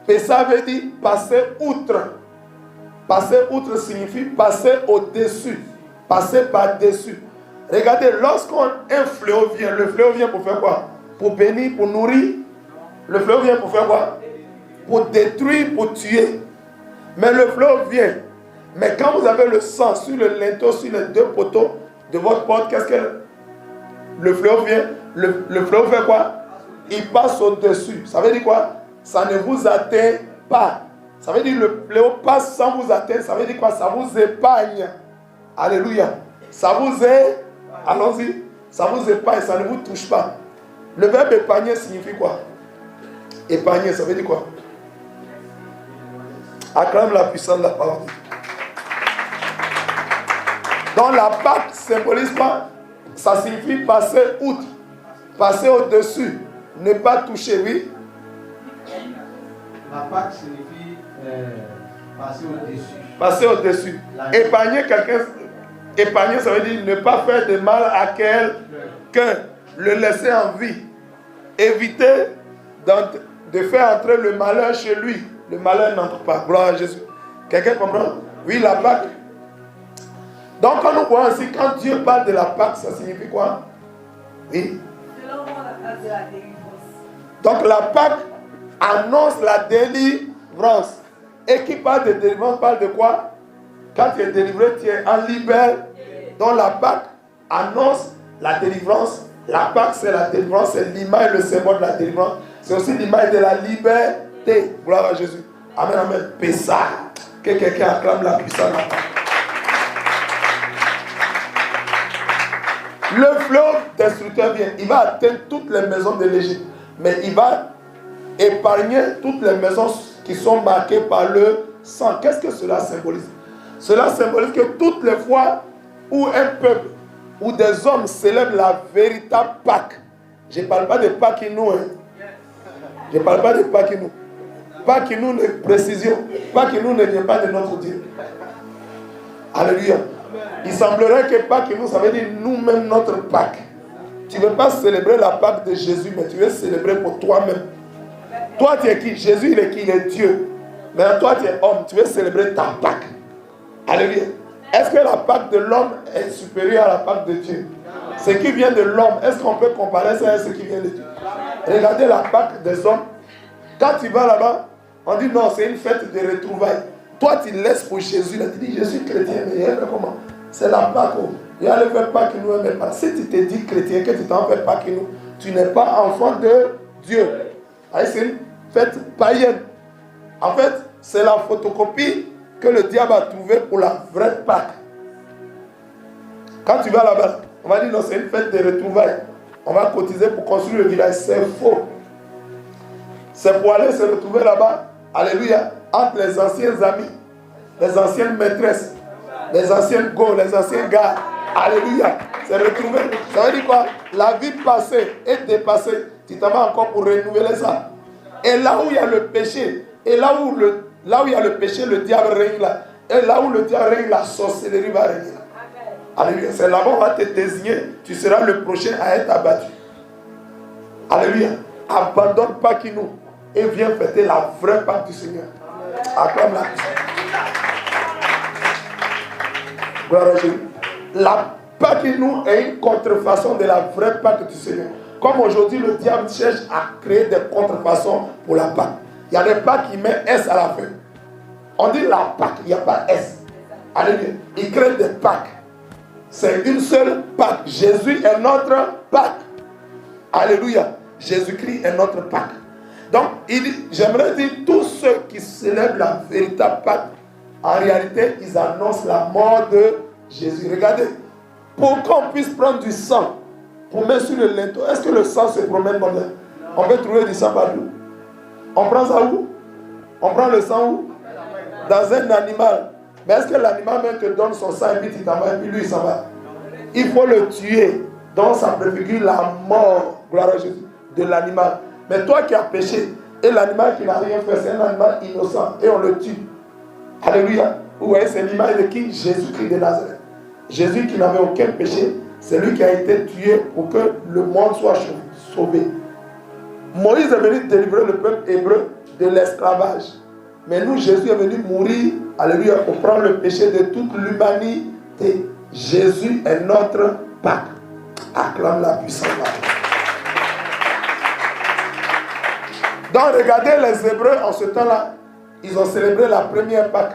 Pessah veut dire passer outre. Passer outre signifie passer au-dessus. Passer par-dessus. Regardez, lorsqu'un fléau vient, le fléau vient pour faire quoi? Pour bénir, pour nourrir. Le fléau vient pour faire quoi? Pour détruire, pour tuer. Mais le fléau vient. Mais quand vous avez le sang sur le linteau, sur les deux poteaux de votre porte, qu'est-ce que le fléau vient? Le fléau fait quoi? Il passe au-dessus. Ça veut dire quoi? Ça ne vous atteint pas. Ça veut dire le fléau passe sans vous atteindre. Ça veut dire quoi? Ça vous épargne. Alléluia. Ça vous est. Allons-y. Ça vous épargne, ça ne vous touche pas. Le verbe épargner signifie quoi? Épargner, ça veut dire quoi? Acclame la puissance de la parole. Donc la Pâque symbolise quoi? Ça signifie passer outre, passer au-dessus, ne pas toucher, oui. La Pâque signifie passer au-dessus. Passer au-dessus. Épargner quelqu'un, épargner ça veut dire ne pas faire de mal à quelqu'un, le laisser en vie. Éviter de faire entrer le malheur chez lui. Le malheur n'entre pas. Gloire à Jésus. Quelqu'un comprend? Oui, la Pâque. Donc quand nous voyons ainsi, quand Dieu parle de la Pâque, ça signifie quoi? Oui. Selon moi, la place de la délivrance. Donc la Pâque annonce la délivrance. Et qui parle de délivrance parle de quoi? Quand tu es délivré, tu es en liberté. Donc la Pâque annonce la délivrance. La Pâque, c'est la délivrance, c'est l'image, le symbole de la délivrance. C'est aussi l'image de la liberté. Gloire à Jésus. Amen, amen. Pessah. Que quelqu'un acclame la puissance de la Pâque. Le fleuve destructeur vient. Il va atteindre toutes les maisons de l'Égypte. Mais il va épargner toutes les maisons qui sont marquées par le sang. Qu'est-ce que cela symbolise? Cela symbolise que toutes les fois où un peuple ou des hommes célèbrent la véritable Pâque. Je ne parle pas de Pâquinou. Je ne parle pas de Pâquinou. Pâquinou, précision. Pâquinou ne vient pas de notre Dieu. Alléluia. Il semblerait que Pâquinou, ça veut dire nous-mêmes notre Pâque. Tu ne veux pas célébrer la Pâque de Jésus, mais tu veux célébrer pour toi-même. Toi, tu es qui? Jésus, il est qui? Il est Dieu. Mais toi, tu es homme. Tu veux célébrer ta Pâque. Alléluia. Est-ce que la Pâque de l'homme est supérieure à la Pâque de Dieu? Ce qui vient de l'homme, est-ce qu'on peut comparer ça à ce qui vient de Dieu? Regardez la Pâque des hommes. Quand tu vas là-bas, on dit non, c'est une fête de retrouvailles. Toi, tu laisses pour Jésus. Là, tu dis, je suis chrétien, mais comment? C'est la Pâque. Il y a le fait Pâque qui nous aime pas. Si tu te dis chrétien, que tu t'en fais Pâque nous, tu n'es pas enfant de Dieu. C'est une fête païenne. En fait, c'est la photocopie que le diable a trouvée pour la vraie Pâque. Quand tu vas là-bas, on va dire non, c'est une fête de retrouvailles. On va cotiser pour construire le village. C'est faux. C'est pour aller se retrouver là-bas, alléluia, entre les anciens amis, les anciennes maîtresses, les anciennes go, les anciens gars. Alléluia. C'est retrouver. Ça veut dire quoi? La vie passée est dépassée. Tu t'en vas encore pour renouveler ça. Et là où il y a le péché, et là où il y a le péché, le diable règne là. Et là où le diable règne, la sorcellerie va régner. Alléluia. C'est là-bas on va te désigner. Tu seras le prochain à être abattu. Alléluia. Abandonne pas qui nous. Et viens fêter la vraie Pâque du Seigneur. Acclame la puissance. Gloire à Jésus. La Pâque qui nous est une contrefaçon de la vraie Pâque du Seigneur. Comme aujourd'hui le diable cherche à créer des contrefaçons pour la Pâque. Il y a des Pâques qui mettent S à la fin. On dit la Pâque, il n'y a pas S. Alléluia. Il crée des Pâques. C'est une seule Pâque. Jésus est notre Pâque. Alléluia. Jésus-Christ est notre Pâque. Donc, j'aimerais dire, tous ceux qui célèbrent la véritable Pâque, en réalité, ils annoncent la mort de Jésus. Regardez, pour qu'on puisse prendre du sang, pour mettre sur le linteau, est-ce que le sang se promène comme ça? On peut trouver du sang partout. On prend ça où? On prend le sang où? Dans un animal. Mais est-ce que l'animal même te donne son sang et puis il t'en va et puis lui il s'en va? Il faut le tuer. Donc ça préfigure la mort. Gloire à Jésus. de l'animal. Mais toi qui as péché, et l'animal qui n'a rien fait, c'est un animal innocent, et on le tue. Alléluia. Vous voyez, c'est l'image de qui? Jésus-Christ de Nazareth. Jésus qui n'avait aucun péché, c'est lui qui a été tué pour que le monde soit sauvé. Moïse est venu délivrer le peuple hébreu de l'esclavage. Mais nous, Jésus est venu mourir, alléluia, pour prendre le péché de toute l'humanité. Jésus est notre Pâque. Acclame la puissance. Donc, regardez les Hébreux en ce temps-là, ils ont célébré la première Pâque.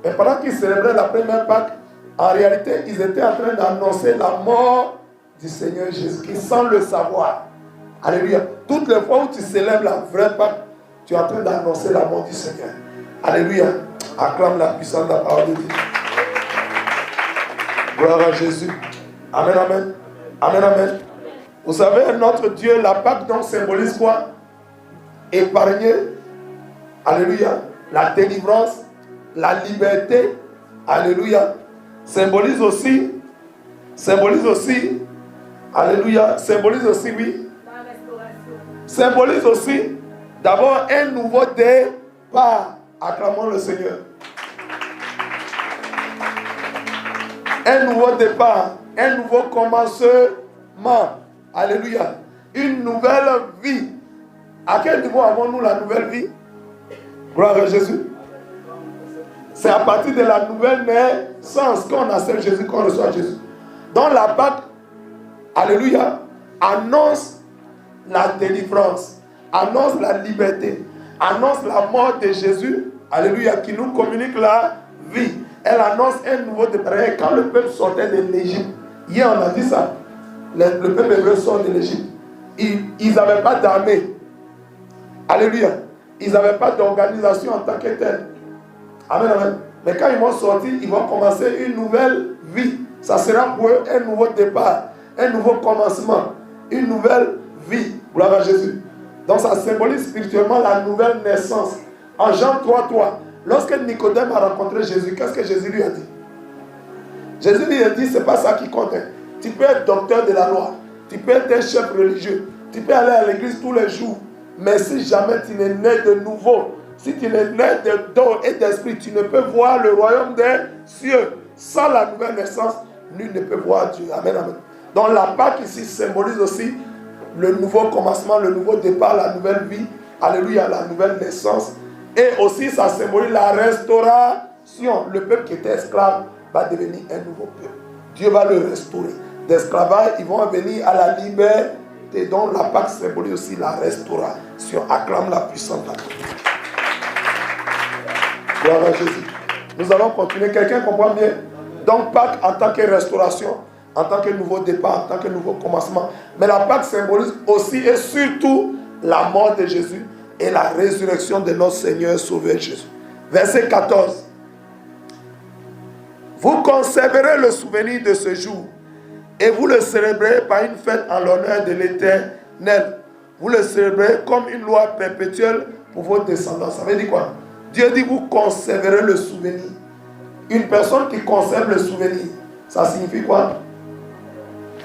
Et pendant qu'ils célébraient la première Pâque, en réalité, ils étaient en train d'annoncer la mort du Seigneur Jésus-Christ sans le savoir. Alléluia. Toutes les fois où tu célèbres la vraie Pâque, tu es en train d'annoncer la mort du Seigneur. Alléluia. Acclame la puissance de la parole de Dieu. Gloire à Jésus. Amen, amen. Amen, amen. Vous savez, notre Dieu, la Pâque donc symbolise quoi? Épargner. Alléluia. La délivrance, la liberté. Alléluia. Symbolise aussi, alléluia, symbolise aussi, oui. La restauration. Symbolise aussi, d'abord, un nouveau départ. Acclamons le Seigneur. Un nouveau départ, un nouveau commencement. Alléluia. Une nouvelle vie. À quel niveau avons-nous la nouvelle vie? Gloire à Jésus. C'est à partir de la nouvelle naissance qu'on accepte Jésus, qu'on reçoit Jésus. Donc la Pâque, alléluia, annonce la délivrance, annonce la liberté, annonce la mort de Jésus, alléluia, qui nous communique la vie. Elle annonce un nouveau départ. Quand le peuple sortait de l'Égypte, hier on a dit ça, le peuple hébreu sort de l'Égypte. Ils n'avaient pas d'armée. Alléluia. Ils n'avaient pas d'organisation en tant que telle. Amen, amen. Mais quand ils vont sortir, ils vont commencer une nouvelle vie. Ça sera pour eux un nouveau départ, un nouveau commencement, une nouvelle vie. Gloire à Jésus. Donc ça symbolise spirituellement la nouvelle naissance. En Jean 3:3, lorsque Nicodème a rencontré Jésus, qu'est-ce que Jésus lui a dit? Jésus lui a dit, c'est pas ça qui compte. Tu peux être docteur de la loi, tu peux être un chef religieux, tu peux aller à l'église tous les jours, mais si jamais tu n'es né de nouveau, si tu n'es né d'eau et d'esprit, tu ne peux voir le royaume des cieux. Sans la nouvelle naissance, nul ne peut voir Dieu. Amen, amen. Donc la Pâque ici symbolise aussi le nouveau commencement, le nouveau départ, la nouvelle vie. Alléluia, la nouvelle naissance. Et aussi ça symbolise la restauration. Le peuple qui était esclave va devenir un nouveau peuple. Dieu va le restaurer. D'esclavage, ils vont venir à la liberté. Donc la Pâque symbolise aussi la restauration. Acclame la puissance de la Pâque. Gloire à Jésus. Nous allons continuer. Quelqu'un comprend bien? Donc Pâques en tant que restauration, en tant que nouveau départ, en tant que nouveau commencement. Mais la Pâque symbolise aussi et surtout la mort de Jésus et la résurrection de notre Seigneur Sauveur Jésus. Verset 14. Vous conserverez le souvenir de ce jour et vous le célébrerez par une fête en l'honneur de l'Éternel. Vous le célébrerez comme une loi perpétuelle pour vos descendants. Ça veut dire quoi? Dieu dit vous conserverez le souvenir. Une personne qui conserve le souvenir, ça signifie quoi?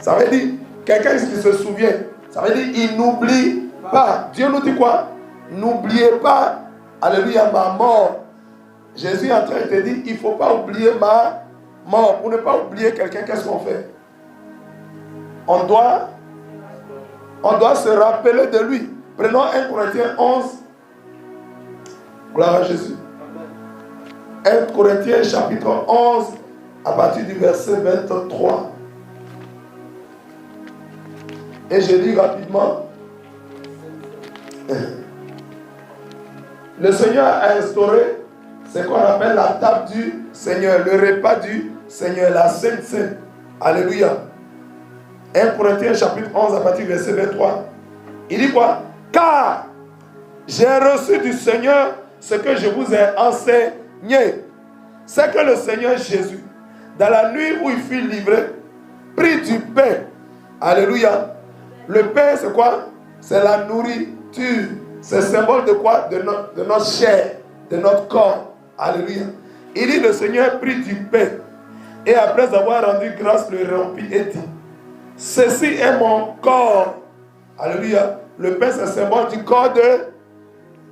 Ça veut dire quelqu'un qui se souvient. Ça veut dire il n'oublie pas. Dieu nous dit quoi? N'oubliez pas, alléluia, ma mort. Jésus est en train de te dire, il ne faut pas oublier ma mort. Pour ne pas oublier quelqu'un, qu'est-ce qu'on fait? On doit se rappeler de lui. Prenons 1 Corinthiens 11. Gloire à Jésus. 1 Corinthiens chapitre 11, à partir du verset 23. Et je lis rapidement. Le Seigneur a instauré ce qu'on appelle la table du Seigneur, le repas du Seigneur, la Sainte Sainte. Alléluia. 1 Corinthiens chapitre 11 à partir du verset 23. Il dit quoi? Car j'ai reçu du Seigneur ce que je vous ai enseigné. C'est que le Seigneur Jésus, dans la nuit où il fut livré, prit du pain. Alléluia. Le pain c'est quoi? C'est la nourriture. C'est symbole de quoi? De notre chair, de notre corps. Alléluia. Il dit le Seigneur prit du pain et après avoir rendu grâce le rompit et dit, ceci est mon corps. Alléluia. le pain c'est symbole du corps de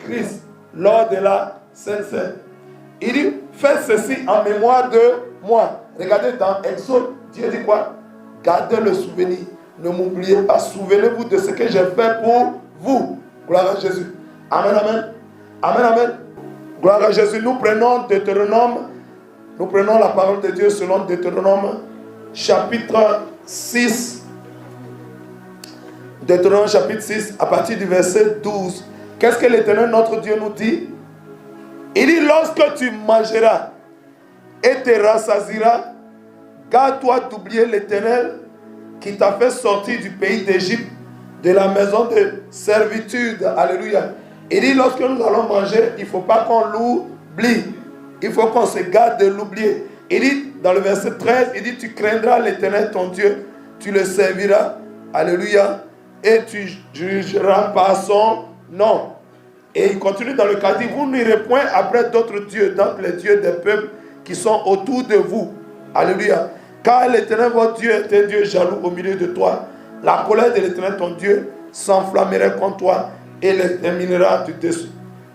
Christ lors de la Sainte Seine. Il dit, faites ceci en mémoire de moi. Regardez dans Exode, Dieu dit quoi? Gardez le souvenir. Ne m'oubliez pas, souvenez-vous de ce que j'ai fait pour vous. Gloire à Jésus. Amen, amen. Amen, amen. Gloire à Jésus. Nous prenons Deutéronome. Nous prenons la parole de Dieu selon Deutéronome chapitre 6. Deutéronome chapitre 6 à partir du verset 12. Qu'est-ce que l'Éternel notre Dieu nous dit? Il dit, lorsque tu mangeras et te rassasieras, garde-toi d'oublier l'Éternel qui t'a fait sortir du pays d'Égypte, de la maison de servitude. Alléluia. Il dit, lorsque nous allons manger, il ne faut pas qu'on l'oublie. Il faut qu'on se garde de l'oublier. Il dit, dans le verset 13, il dit, tu craindras l'Éternel ton Dieu, tu le serviras. Alléluia. Et tu jugeras par son nom. Et il continue dans le cas, il dit, vous n'irez point après d'autres dieux, donc les dieux des peuples qui sont autour de vous. Alléluia. Car l'Éternel, votre Dieu, est un Dieu jaloux au milieu de toi. La colère de l'Éternel, ton Dieu, s'enflammerait contre toi et l'exterminera du dessus.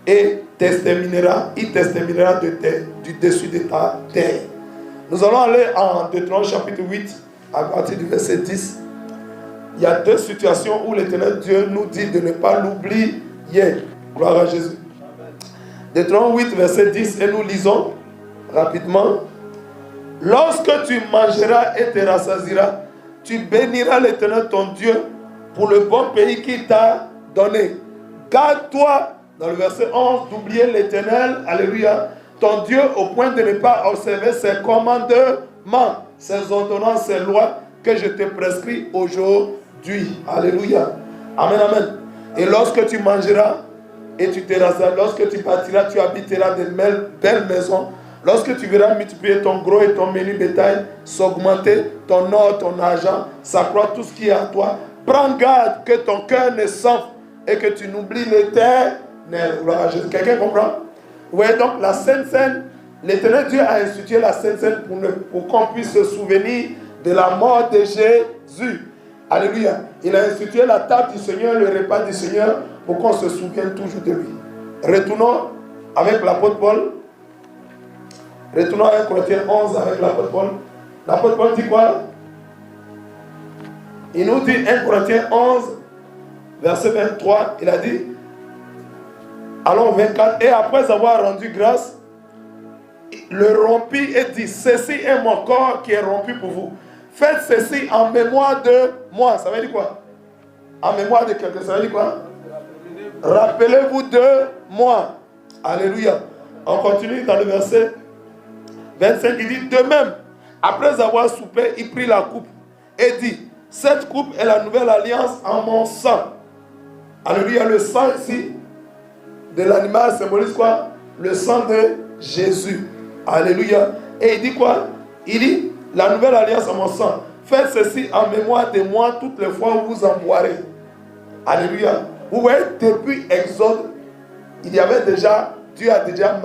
Et il t'exterminera du dessus de ta terre. Nous allons aller en Deutéronome chapitre 8, à partir du verset 10. Il y a deux situations où l'Éternel Dieu nous dit de ne pas l'oublier. Gloire à Jésus. Deutéronome 8, verset 10, et nous lisons rapidement. Lorsque tu mangeras et te rassasieras, tu béniras l'Éternel ton Dieu pour le bon pays qu'il t'a donné. Garde-toi, dans le verset 11, d'oublier l'Éternel, alléluia, ton Dieu, au point de ne pas observer ses commandements, ses ordonnances, ses lois que je te prescris aujourd'hui. Alléluia. Amen, amen. Et lorsque tu mangeras et tu te rassasieras, lorsque tu partiras, tu habiteras de belles maisons. Lorsque tu verras multiplier ton gros et ton menu bétail, s'augmenter ton or, ton argent, s'accroître tout ce qui est à toi, prends garde que ton cœur ne s'enfle et que tu n'oublies l'Éternel. Quelqu'un comprend? Vous voyez donc la Sainte Seine, l'Éternel Dieu a institué la Sainte Seine pour qu'on puisse se souvenir de la mort de Jésus. Alléluia. Il a institué la table du Seigneur, le repas du Seigneur, pour qu'on se souvienne toujours de lui. Retournons avec l'apôtre Paul. Retournons à 1 Corinthiens 11 avec l'apôtre Paul. L'apôtre Paul dit quoi? Il nous dit 1 Corinthiens 11, verset 23, il a dit, allons 24, et après avoir rendu grâce, le rompit et dit, ceci est mon corps qui est rompu pour vous. Faites ceci en mémoire de moi. Ça veut dire quoi? En mémoire de quelqu'un, ça veut dire quoi? Rappelez-vous de moi. Alléluia. On continue dans le verset 25, il dit, de même, après avoir soupé, il prit la coupe et dit, cette coupe est la nouvelle alliance en mon sang. Alléluia, le sang ici de l'animal symbolise quoi? Le sang de Jésus. Alléluia. Et il dit quoi? Il dit, la nouvelle alliance en mon sang. Faites ceci en mémoire de moi toutes les fois où vous en boirez. Alléluia. Vous voyez, depuis Exode, il y avait déjà, Dieu a déjà,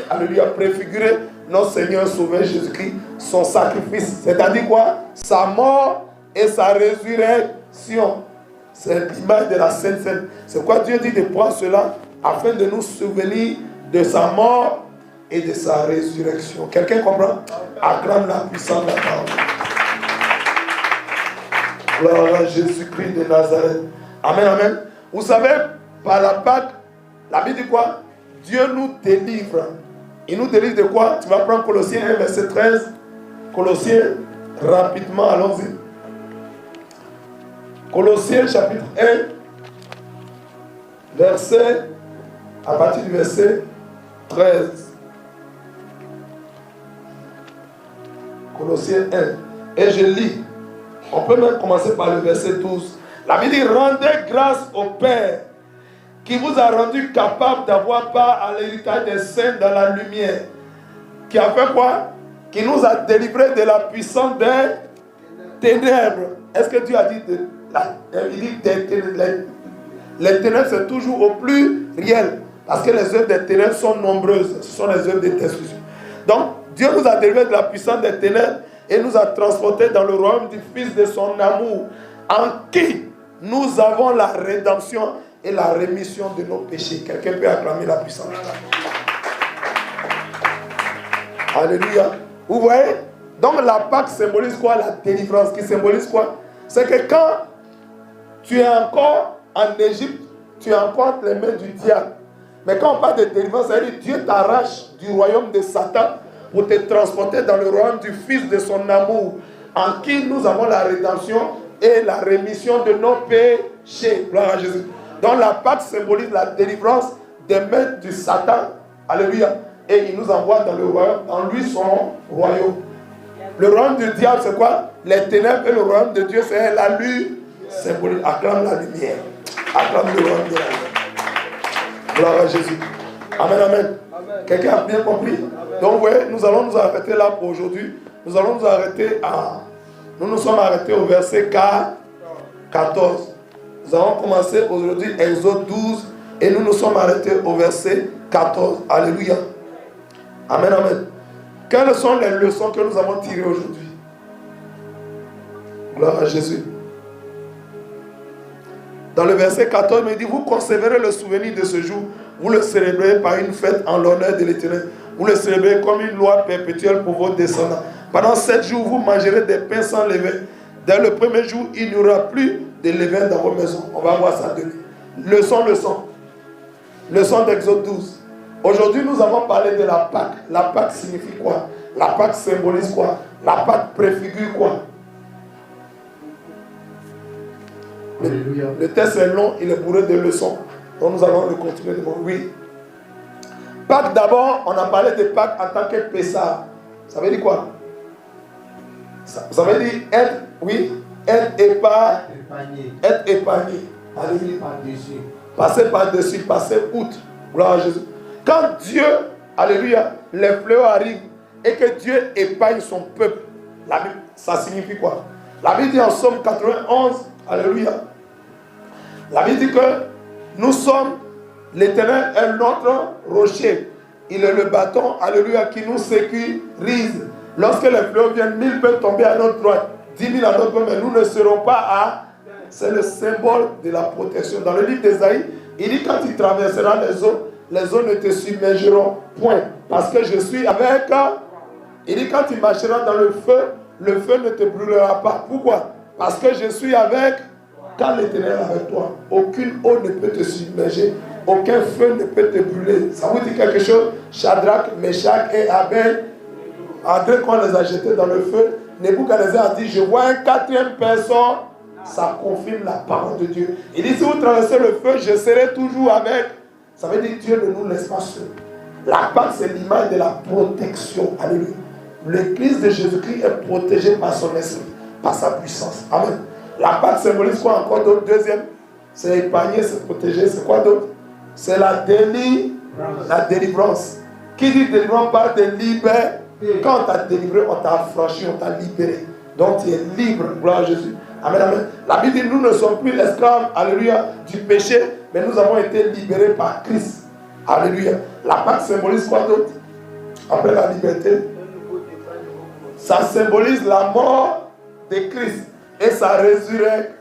alléluia, préfiguré notre Seigneur Sauveur Jésus-Christ, son sacrifice. C'est-à-dire quoi? Sa mort et sa résurrection. C'est l'image de la Sainte Seine. C'est quoi Dieu dit de prendre cela afin de nous souvenir de sa mort et de sa résurrection. Quelqu'un comprend? Acclame la puissance de la parole. Gloire à Jésus-Christ de Nazareth. Amen, amen. Vous savez, par la Pâque, la Bible dit quoi? Dieu nous délivre. Il nous délivre de quoi? Tu vas prendre Colossiens 1, verset 13. Colossiens, rapidement, allons-y. Colossiens, chapitre 1, verset, à partir du verset 13. Colossiens 1. Et je lis. On peut même commencer par le verset 12. La Bible dit, rendez grâce au Père qui vous a rendu capable d'avoir part à l'héritage des saints dans la lumière. Qui a fait quoi? Qui nous a délivrés de la puissance des ténèbres. Est-ce que Dieu a dit il dit les ténèbres, c'est toujours au plus réel. Parce que les œuvres des ténèbres sont nombreuses. Ce sont les œuvres de destruction. Donc, Dieu nous a délivrés de la puissance des ténèbres et nous a transportés dans le royaume du Fils de son amour. En qui nous avons la rédemption et la rémission de nos péchés. Quelqu'un peut acclamer la puissance. Alléluia. Vous voyez? Donc la Pâque symbolise quoi? La délivrance. Qui symbolise quoi? C'est que quand tu es encore en Égypte, tu es encore entre les mains du diable. Mais quand on parle de délivrance, ça veut dire Dieu t'arrache du royaume de Satan pour te transporter dans le royaume du Fils de son amour, en qui nous avons la rédemption et la rémission de nos péchés. Gloire à Jésus. Donc la Pâque symbolise la délivrance des mains du Satan. Alléluia. Et il nous envoie dans le royaume, en lui son royaume. Le royaume du diable, c'est quoi? Les ténèbres. Et le royaume de Dieu, c'est la lumière. Symbolise. Acclame la lumière. Acclame le royaume de la lumière. Gloire à Jésus. Amen, amen. Quelqu'un a bien compris? Amen. Donc, vous voyez, nous allons nous arrêter là pour aujourd'hui. Nous allons nous arrêter à... Nous nous sommes arrêtés au verset 14. Nous allons commencer aujourd'hui Exode 12 et nous nous sommes arrêtés au verset 14. Alléluia. Amen, amen. Quelles sont les leçons que nous avons tirées aujourd'hui? Gloire à Jésus. Dans le verset 14, il me dit, vous conserverez le souvenir de ce jour. Vous le célébrez par une fête en l'honneur de l'Éternel. Vous le célébrez comme une loi perpétuelle pour vos descendants. Pendant 7 jours, vous mangerez des pains sans levain. Dès le premier jour, il n'y aura plus de levain dans vos maisons. On va voir ça demain. Leçon. Leçon d'Exode 12. Aujourd'hui, nous avons parlé de la Pâque. La Pâque signifie quoi? La Pâque symbolise quoi? La Pâque préfigure quoi? Le texte est long, il est bourré de leçons. Donc nous allons le continuer de voir. Oui. Pâque d'abord, on a parlé de Pâque en tant que Pessah. Ça veut dire quoi? Ça veut dire être, oui, être épargné. Être épargné. Allez, passer par-dessus, passer outre. Gloire à Jésus. Quand Dieu, alléluia, les fléaux arrivent et que Dieu épargne son peuple, la Bible, ça signifie quoi? La Bible dit en Somme 91, alléluia. La Bible dit que nous sommes, l'Éternel est notre rocher. Il est le bâton, alléluia, qui nous sécurise. Lorsque les fléaux viennent, 1000 peuvent tomber à notre droite, 10 000 à notre droite, mais nous ne serons pas à... C'est le symbole de la protection. Dans le livre d'Ésaïe, il dit quand il traversera les eaux ne te submergeront point. Parce que je suis avec... Il dit quand il marchera dans le feu ne te brûlera pas. Pourquoi? Parce que je suis avec... Quand l'Éternel est avec toi, aucune eau ne peut te submerger, aucun feu ne peut te brûler. Ça vous dit quelque chose? Shadrach, Meshach et Abel, André, quand on les a jetés dans le feu, Nebuchadnezzar a dit, je vois un 4e personne. Ça confirme la parole de Dieu. Il dit, si vous traversez le feu, je serai toujours avec. Ça veut dire que Dieu ne nous laisse pas seuls. La Pâque, c'est l'image de la protection. Alléluia. L'Église de Jésus-Christ est protégée par son esprit, par sa puissance. Amen. La Pâque symbolise quoi encore d'autre? Deuxième, c'est épargner, c'est protéger. C'est quoi d'autre? C'est la délivrance. Qui dit délivrance parle de liberté. Quand on t'a délivré, on t'a affranchi, on t'a libéré. Donc tu es libre, gloire à Jésus. Amen, amen. La Bible dit, nous ne sommes plus esclaves, alléluia, du péché, mais nous avons été libérés par Christ. Alléluia. La Pâque symbolise quoi d'autre? Après la liberté, ça symbolise la mort de Christ et sa résurrection.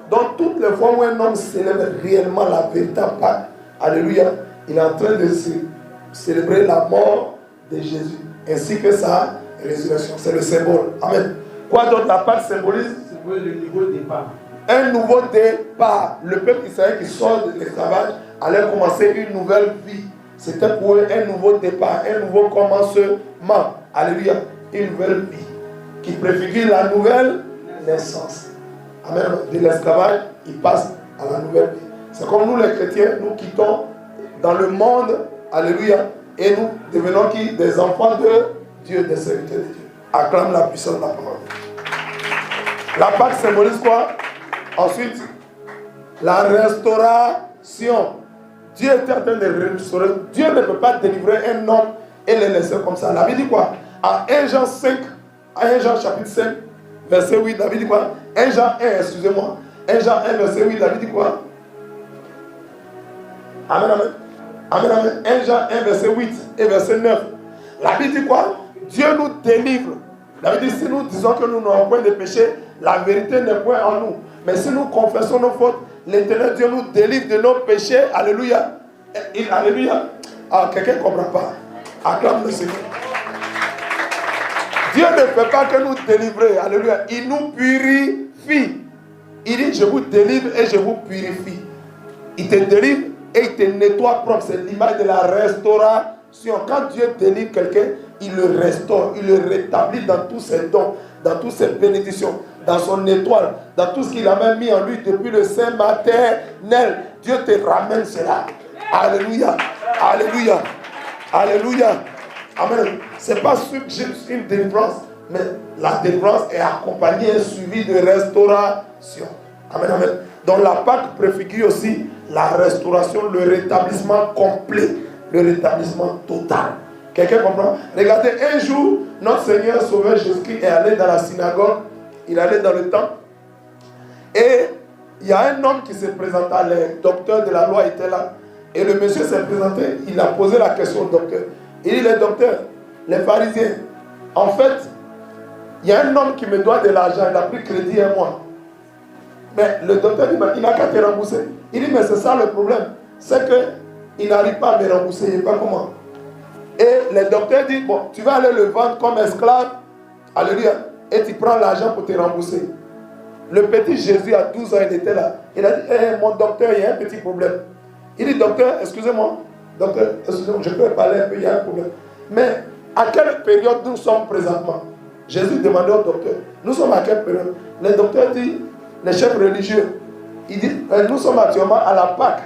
Donc toutes les fois où un homme célèbre réellement la véritable Pâque, alléluia, il est en train de célébrer la mort de Jésus ainsi que sa résurrection. C'est le symbole. Amen. Quoi d'autre? La Pâque symbolise le nouveau départ. Un nouveau départ. Le peuple israélien qui sort de l'esclavage allait commencer une nouvelle vie. C'était pour eux un nouveau départ, un nouveau commencement. Alléluia. Une nouvelle vie qui préfigure la nouvelle naissance. Amen. De l'esclavage, il passe à la nouvelle vie. C'est comme nous les chrétiens, nous quittons dans le monde, alléluia, et nous devenons qui? Des enfants de Dieu, des serviteurs de Dieu. Acclame la puissance de la parole. La Pâque symbolise quoi? Ensuite, la restauration. Dieu était en train de restaurer. Dieu ne peut pas délivrer un homme et le laisser comme ça. La Bible dit quoi? En 1 Jean 5, 1 Jean chapitre 5, verset 8, la Bible dit quoi? 1 Jean 1, excusez-moi. 1 Jean 1, verset 8, la Bible dit quoi? Amen, amen. Amen, amen. 1 Jean 1, verset 8 et verset 9. La Bible dit quoi? Dieu nous délivre. La Bible dit, si nous disons que nous n'avons point de péché, la vérité n'est point en nous. Mais si nous confessons nos fautes, l'Éternel Dieu nous délivre de nos péchés. Alléluia. Alléluia. Ah, quelqu'un ne comprend pas. Acclame le Seigneur. Dieu ne fait pas que nous délivrer. Alléluia. Il nous purifie. Il dit, je vous délivre et je vous purifie. Il te délivre et il te nettoie propre. C'est l'image de la restauration. Quand Dieu délivre quelqu'un, il le restaure, il le rétablit dans tous ses dons, dans toutes ses bénédictions, dans son étoile, dans tout ce qu'il a même mis en lui depuis le sein maternel. Dieu te ramène cela. Alléluia. Alléluia. Alléluia. Amen. Ce n'est pas juste une délivrance, mais la délivrance est accompagnée et suivie de restauration. Amen, amen. Donc la Pâque préfigure aussi la restauration, le rétablissement complet, le rétablissement total. Quelqu'un comprend? Regardez, un jour, notre Seigneur Sauveur Jésus-Christ est allé dans la synagogue, il allait dans le temple, et il y a un homme qui se présenta, les docteurs de la loi étaient là, et le monsieur s'est présenté, il a posé la question au docteur. Il dit, les docteurs, les pharisiens, en fait, il y a un homme qui me doit de l'argent, il a pris crédit un mois. Mais le docteur dit, il n'a qu'à te rembourser. Il dit, mais c'est ça le problème. C'est qu'il n'arrive pas à me rembourser. Il ne sait pas comment. Et le docteur dit, bon, tu vas aller le vendre comme esclave. Alléluia. Et tu prends l'argent pour te rembourser. Le petit Jésus, à 12 ans, il était là. Il a dit, mon docteur, il y a un petit problème. Il dit, docteur, excusez-moi. Docteur, excusez-moi, je peux parler un peu, il y a un problème. Mais à quelle période nous sommes présentement? Jésus demandait au docteur, nous sommes à quelle période? Le docteur dit, les chefs religieux, il dit, nous sommes actuellement à la Pâque.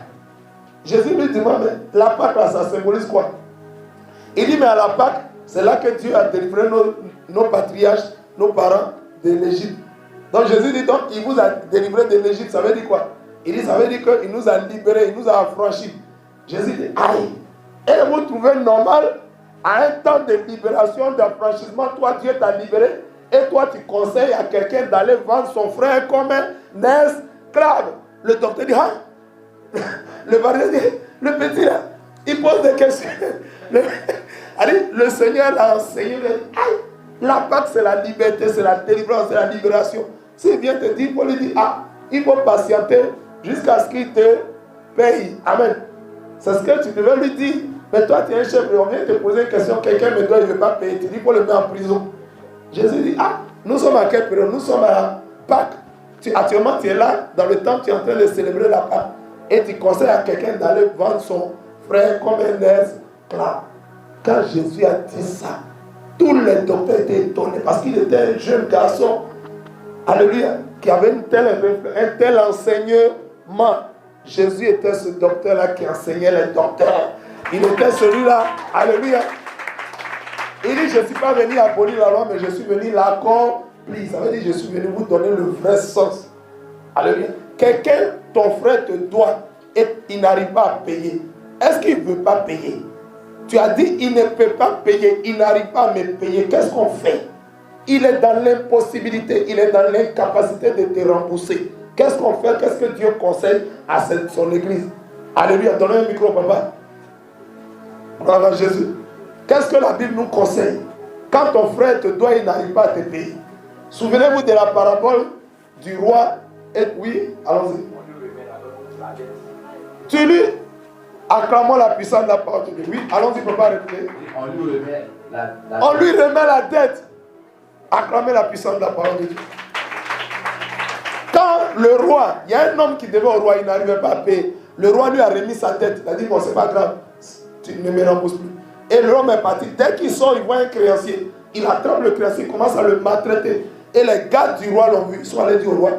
Jésus lui demande, mais la Pâque là, ça symbolise quoi? Il dit, mais à la Pâque, c'est là que Dieu a délivré nos patriarches, nos parents de l'Égypte. Donc Jésus dit, donc il vous a délivré de l'Égypte, ça veut dire quoi? Il dit, ça veut dire qu'il nous a libérés, il nous a affranchis. Jésus dit, aïe, et vous trouvez normal, à un temps de libération, d'affranchissement, toi Dieu t'a libéré, et toi tu conseilles à quelqu'un d'aller vendre son frère comme un esclave. Le docteur dit, ah, le pharisien dit, le petit là, il pose des questions. Le Seigneur l'a enseigné, il dit, aïe, la Pâque c'est la liberté, c'est la délivrance, c'est la libération. S'il vient te dire, il faut lui dire, ah, il faut patienter jusqu'à ce qu'il te paye. Amen. C'est ce que tu devais lui dire. Mais toi, tu es un chef, on vient te poser une question, quelqu'un me doit, il ne veut pas payer. Tu dis, il faut le mettre en prison. Jésus dit, ah, nous sommes à quelle période? Nous sommes à la Pâque. Actuellement, tu es là, dans le temps, tu es en train de célébrer la Pâque. Et tu conseilles à quelqu'un d'aller vendre son frère comme un esclave. Quand Jésus a dit ça, tous les docteurs étaient étonnés parce qu'il était un jeune garçon, alléluia, qui avait un tel enseignement. Jésus était ce docteur-là qui enseignait les docteurs. Il était celui-là, alléluia. Il dit, je ne suis pas venu abolir la loi, mais je suis venu l'accomplir. Ça veut dire, je suis venu vous donner le vrai sens. Alléluia. Quelqu'un, ton frère te doit et il n'arrive pas à payer. Est-ce qu'il ne veut pas payer? Tu as dit, il ne peut pas payer, il n'arrive pas à me payer. Qu'est-ce qu'on fait? Il est dans l'impossibilité, il est dans l'incapacité de te rembourser. Qu'est-ce qu'on fait? Qu'est-ce que Dieu conseille à son église? Alléluia. Donnez un micro, papa. Gloire à Jésus. Qu'est-ce que la Bible nous conseille? Quand ton frère te doit, il n'arrive pas à te payer. Souvenez-vous de la parabole du roi. Et oui, allons-y. Tu lui, acclamons la puissance de la parole de Dieu. Oui, allons-y, papa, répétez. On lui remet la dette. Acclamez la puissance de la parole de Dieu. Quand le roi, il y a un homme qui devait au roi, il n'arrivait pas à payer. Le roi lui a remis sa dette. Il a dit, bon, c'est pas grave, tu ne me rembourses plus. Et l'homme est parti. Dès qu'il sort, il voit un créancier. Il attrape le créancier, il commence à le maltraiter. Et les gardes du roi l'ont vu. Ils sont allés dire au roi,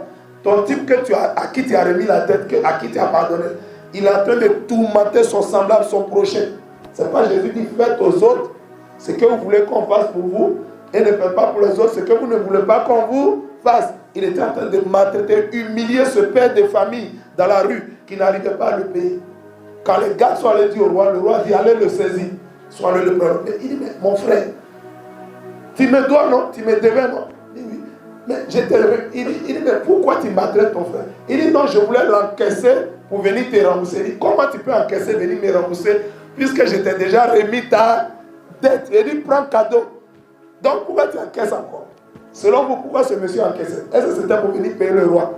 ton type à qui tu as remis la dette, à qui tu as pardonné, il est en train de tourmenter son semblable, son prochain. C'est pas Jésus qui fait aux autres ce que vous voulez qu'on fasse pour vous, et ne faites pas pour les autres ce que vous ne voulez pas qu'on vous fasse. Il était en train de maltraiter, humilier ce père de famille dans la rue qui n'arrivait pas à le payer. Quand les gardes sont allés dire au roi, le roi dit, allez le saisir. Soit le prendre. Il dit, mais mon frère, tu me dois, non? Tu me devais, non? Il dit, oui. Mais je te il dit, mais pourquoi tu maltraites ton frère? Il dit, non, je voulais l'encaisser pour venir te rembourser. Il dit, comment tu peux encaisser, venir me rembourser, puisque je t'ai déjà remis ta dette? Il dit, prends cadeau. Donc pourquoi tu encaisses encore? Selon vous, pourquoi ce monsieur encaissait? Est-ce que c'était pour venir payer le roi?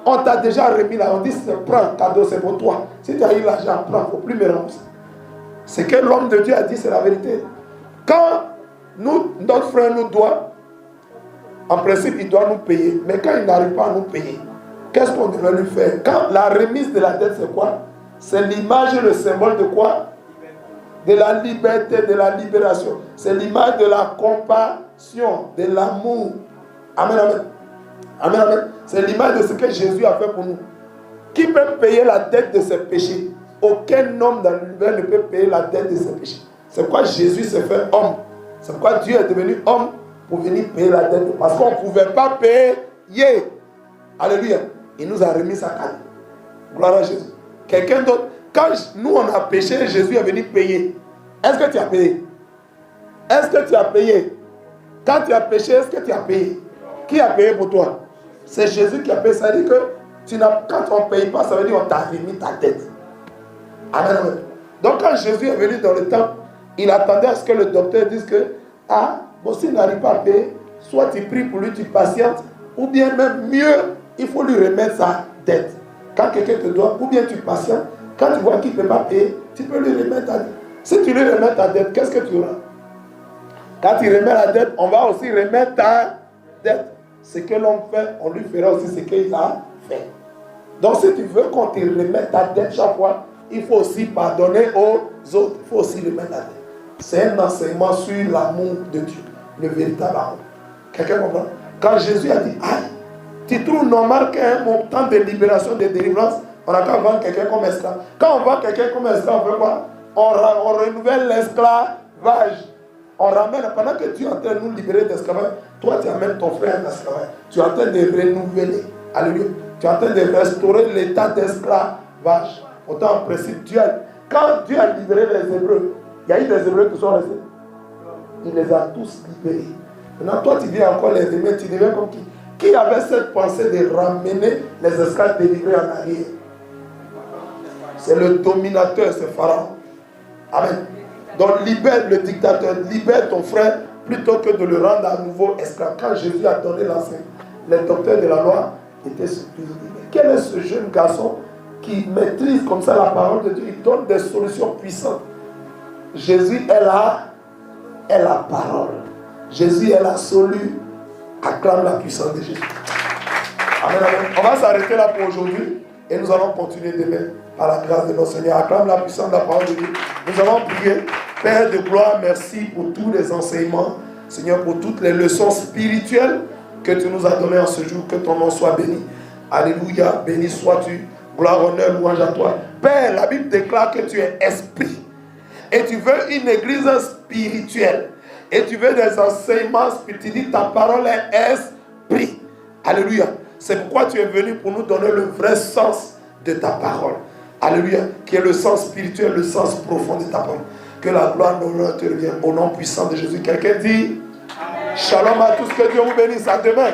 On t'a déjà remis là, on dit prends, cadeau, c'est pour toi. Si tu as eu l'argent, prends, il ne faut plus me rembourser. Ce que l'homme de Dieu a dit, c'est la vérité. Quand notre frère nous doit, en principe, il doit nous payer. Mais quand il n'arrive pas à nous payer, qu'est-ce qu'on devrait lui faire? Quand la remise de la dette, c'est quoi? C'est l'image et le symbole de quoi? De la liberté, de la libération. C'est l'image de la compassion, de l'amour. Amen, amen. Amen, amen. C'est l'image de ce que Jésus a fait pour nous. Qui peut payer la dette de ses péchés? Aucun homme dans l'univers ne peut payer la dette de ses péchés. C'est pourquoi Jésus s'est fait homme. C'est pourquoi Dieu est devenu homme pour venir payer la dette. Parce qu'on ne pouvait pas payer. Alléluia. Il nous a remis sa canne. Gloire à Jésus. Quelqu'un d'autre. Quand nous on a péché, Jésus est venu payer. Est-ce que tu as payé? Est-ce que tu as payé? Quand tu as péché, est-ce que tu as payé? Qui a payé pour toi? C'est Jésus qui a payé. Ça veut dire que quand on ne paye pas, ça veut dire qu'on t'a remis ta dette. Amen, amen. Donc quand Jésus est venu dans le temple, il attendait à ce que le docteur dise que bon, s'il n'arrive pas à payer, soit tu pries pour lui, tu patientes, ou bien même mieux, il faut lui remettre sa dette. Quand quelqu'un te doit, ou bien tu patientes, quand tu vois qu'il ne peut pas payer, tu peux lui remettre ta dette. Si tu lui remets ta dette, qu'est-ce que tu auras? Quand tu remets la dette, on va aussi remettre ta dette. Ce que l'on fait, on lui fera aussi ce qu'il a fait. Donc si tu veux qu'on te remette ta dette chaque fois, il faut aussi pardonner aux autres. Il faut aussi remettre la dette. C'est un enseignement sur l'amour de Dieu. Le véritable amour. Quelqu'un comprend? Quand Jésus a dit, tu trouves normal qu'à un moment de libération, de délivrance, on a qu'à vendre quelqu'un comme esclave. Quand on vend quelqu'un comme esclave, on fait quoi? On renouvelle l'esclavage. On ramène, pendant que tu es en train de nous libérer d'esclavage, toi tu amènes ton frère en esclavage. Tu es en train de renouveler. Alléluia. Tu es en train de restaurer l'état d'esclavage. Pourtant, en principe, quand Dieu a libéré les Hébreux, il y a eu des Hébreux qui sont restés. Il les a tous libérés. Maintenant, toi tu viens encore les remettre, tu deviens comme qui? Qui avait cette pensée de ramener les esclaves délivrés en arrière? C'est le dominateur, c'est Pharaon. Amen. Donc libère le dictateur, libère ton frère plutôt que de le rendre à nouveau esclave. Quand Jésus a donné l'enseignement, les docteurs de la loi étaient surpris. Quel est ce jeune garçon qui maîtrise comme ça la parole de Dieu? Il donne des solutions puissantes. Jésus est la parole. Jésus est la solution. Acclame la puissance de Jésus. Amen, amen. On va s'arrêter là pour aujourd'hui et nous allons continuer demain par la grâce de notre Seigneur. Acclame la puissance de la parole de Dieu. Nous allons prier. Père de gloire, merci pour tous les enseignements. Seigneur, pour toutes les leçons spirituelles que tu nous as données en ce jour. Que ton nom soit béni. Alléluia. Béni sois-tu. Gloire, honneur, louange à toi. Père, la Bible déclare que tu es esprit. Et tu veux une église spirituelle. Et tu veux des enseignements spirituels. Tu dis ta parole est esprit. Alléluia. C'est pourquoi tu es venu pour nous donner le vrai sens de ta parole. Alléluia. Qui est le sens spirituel, le sens profond de ta parole. Que la gloire et l'honneur te revienne au nom puissant de Jésus. Quelqu'un dit Amen. Shalom à tous. Que Dieu vous bénisse. À demain.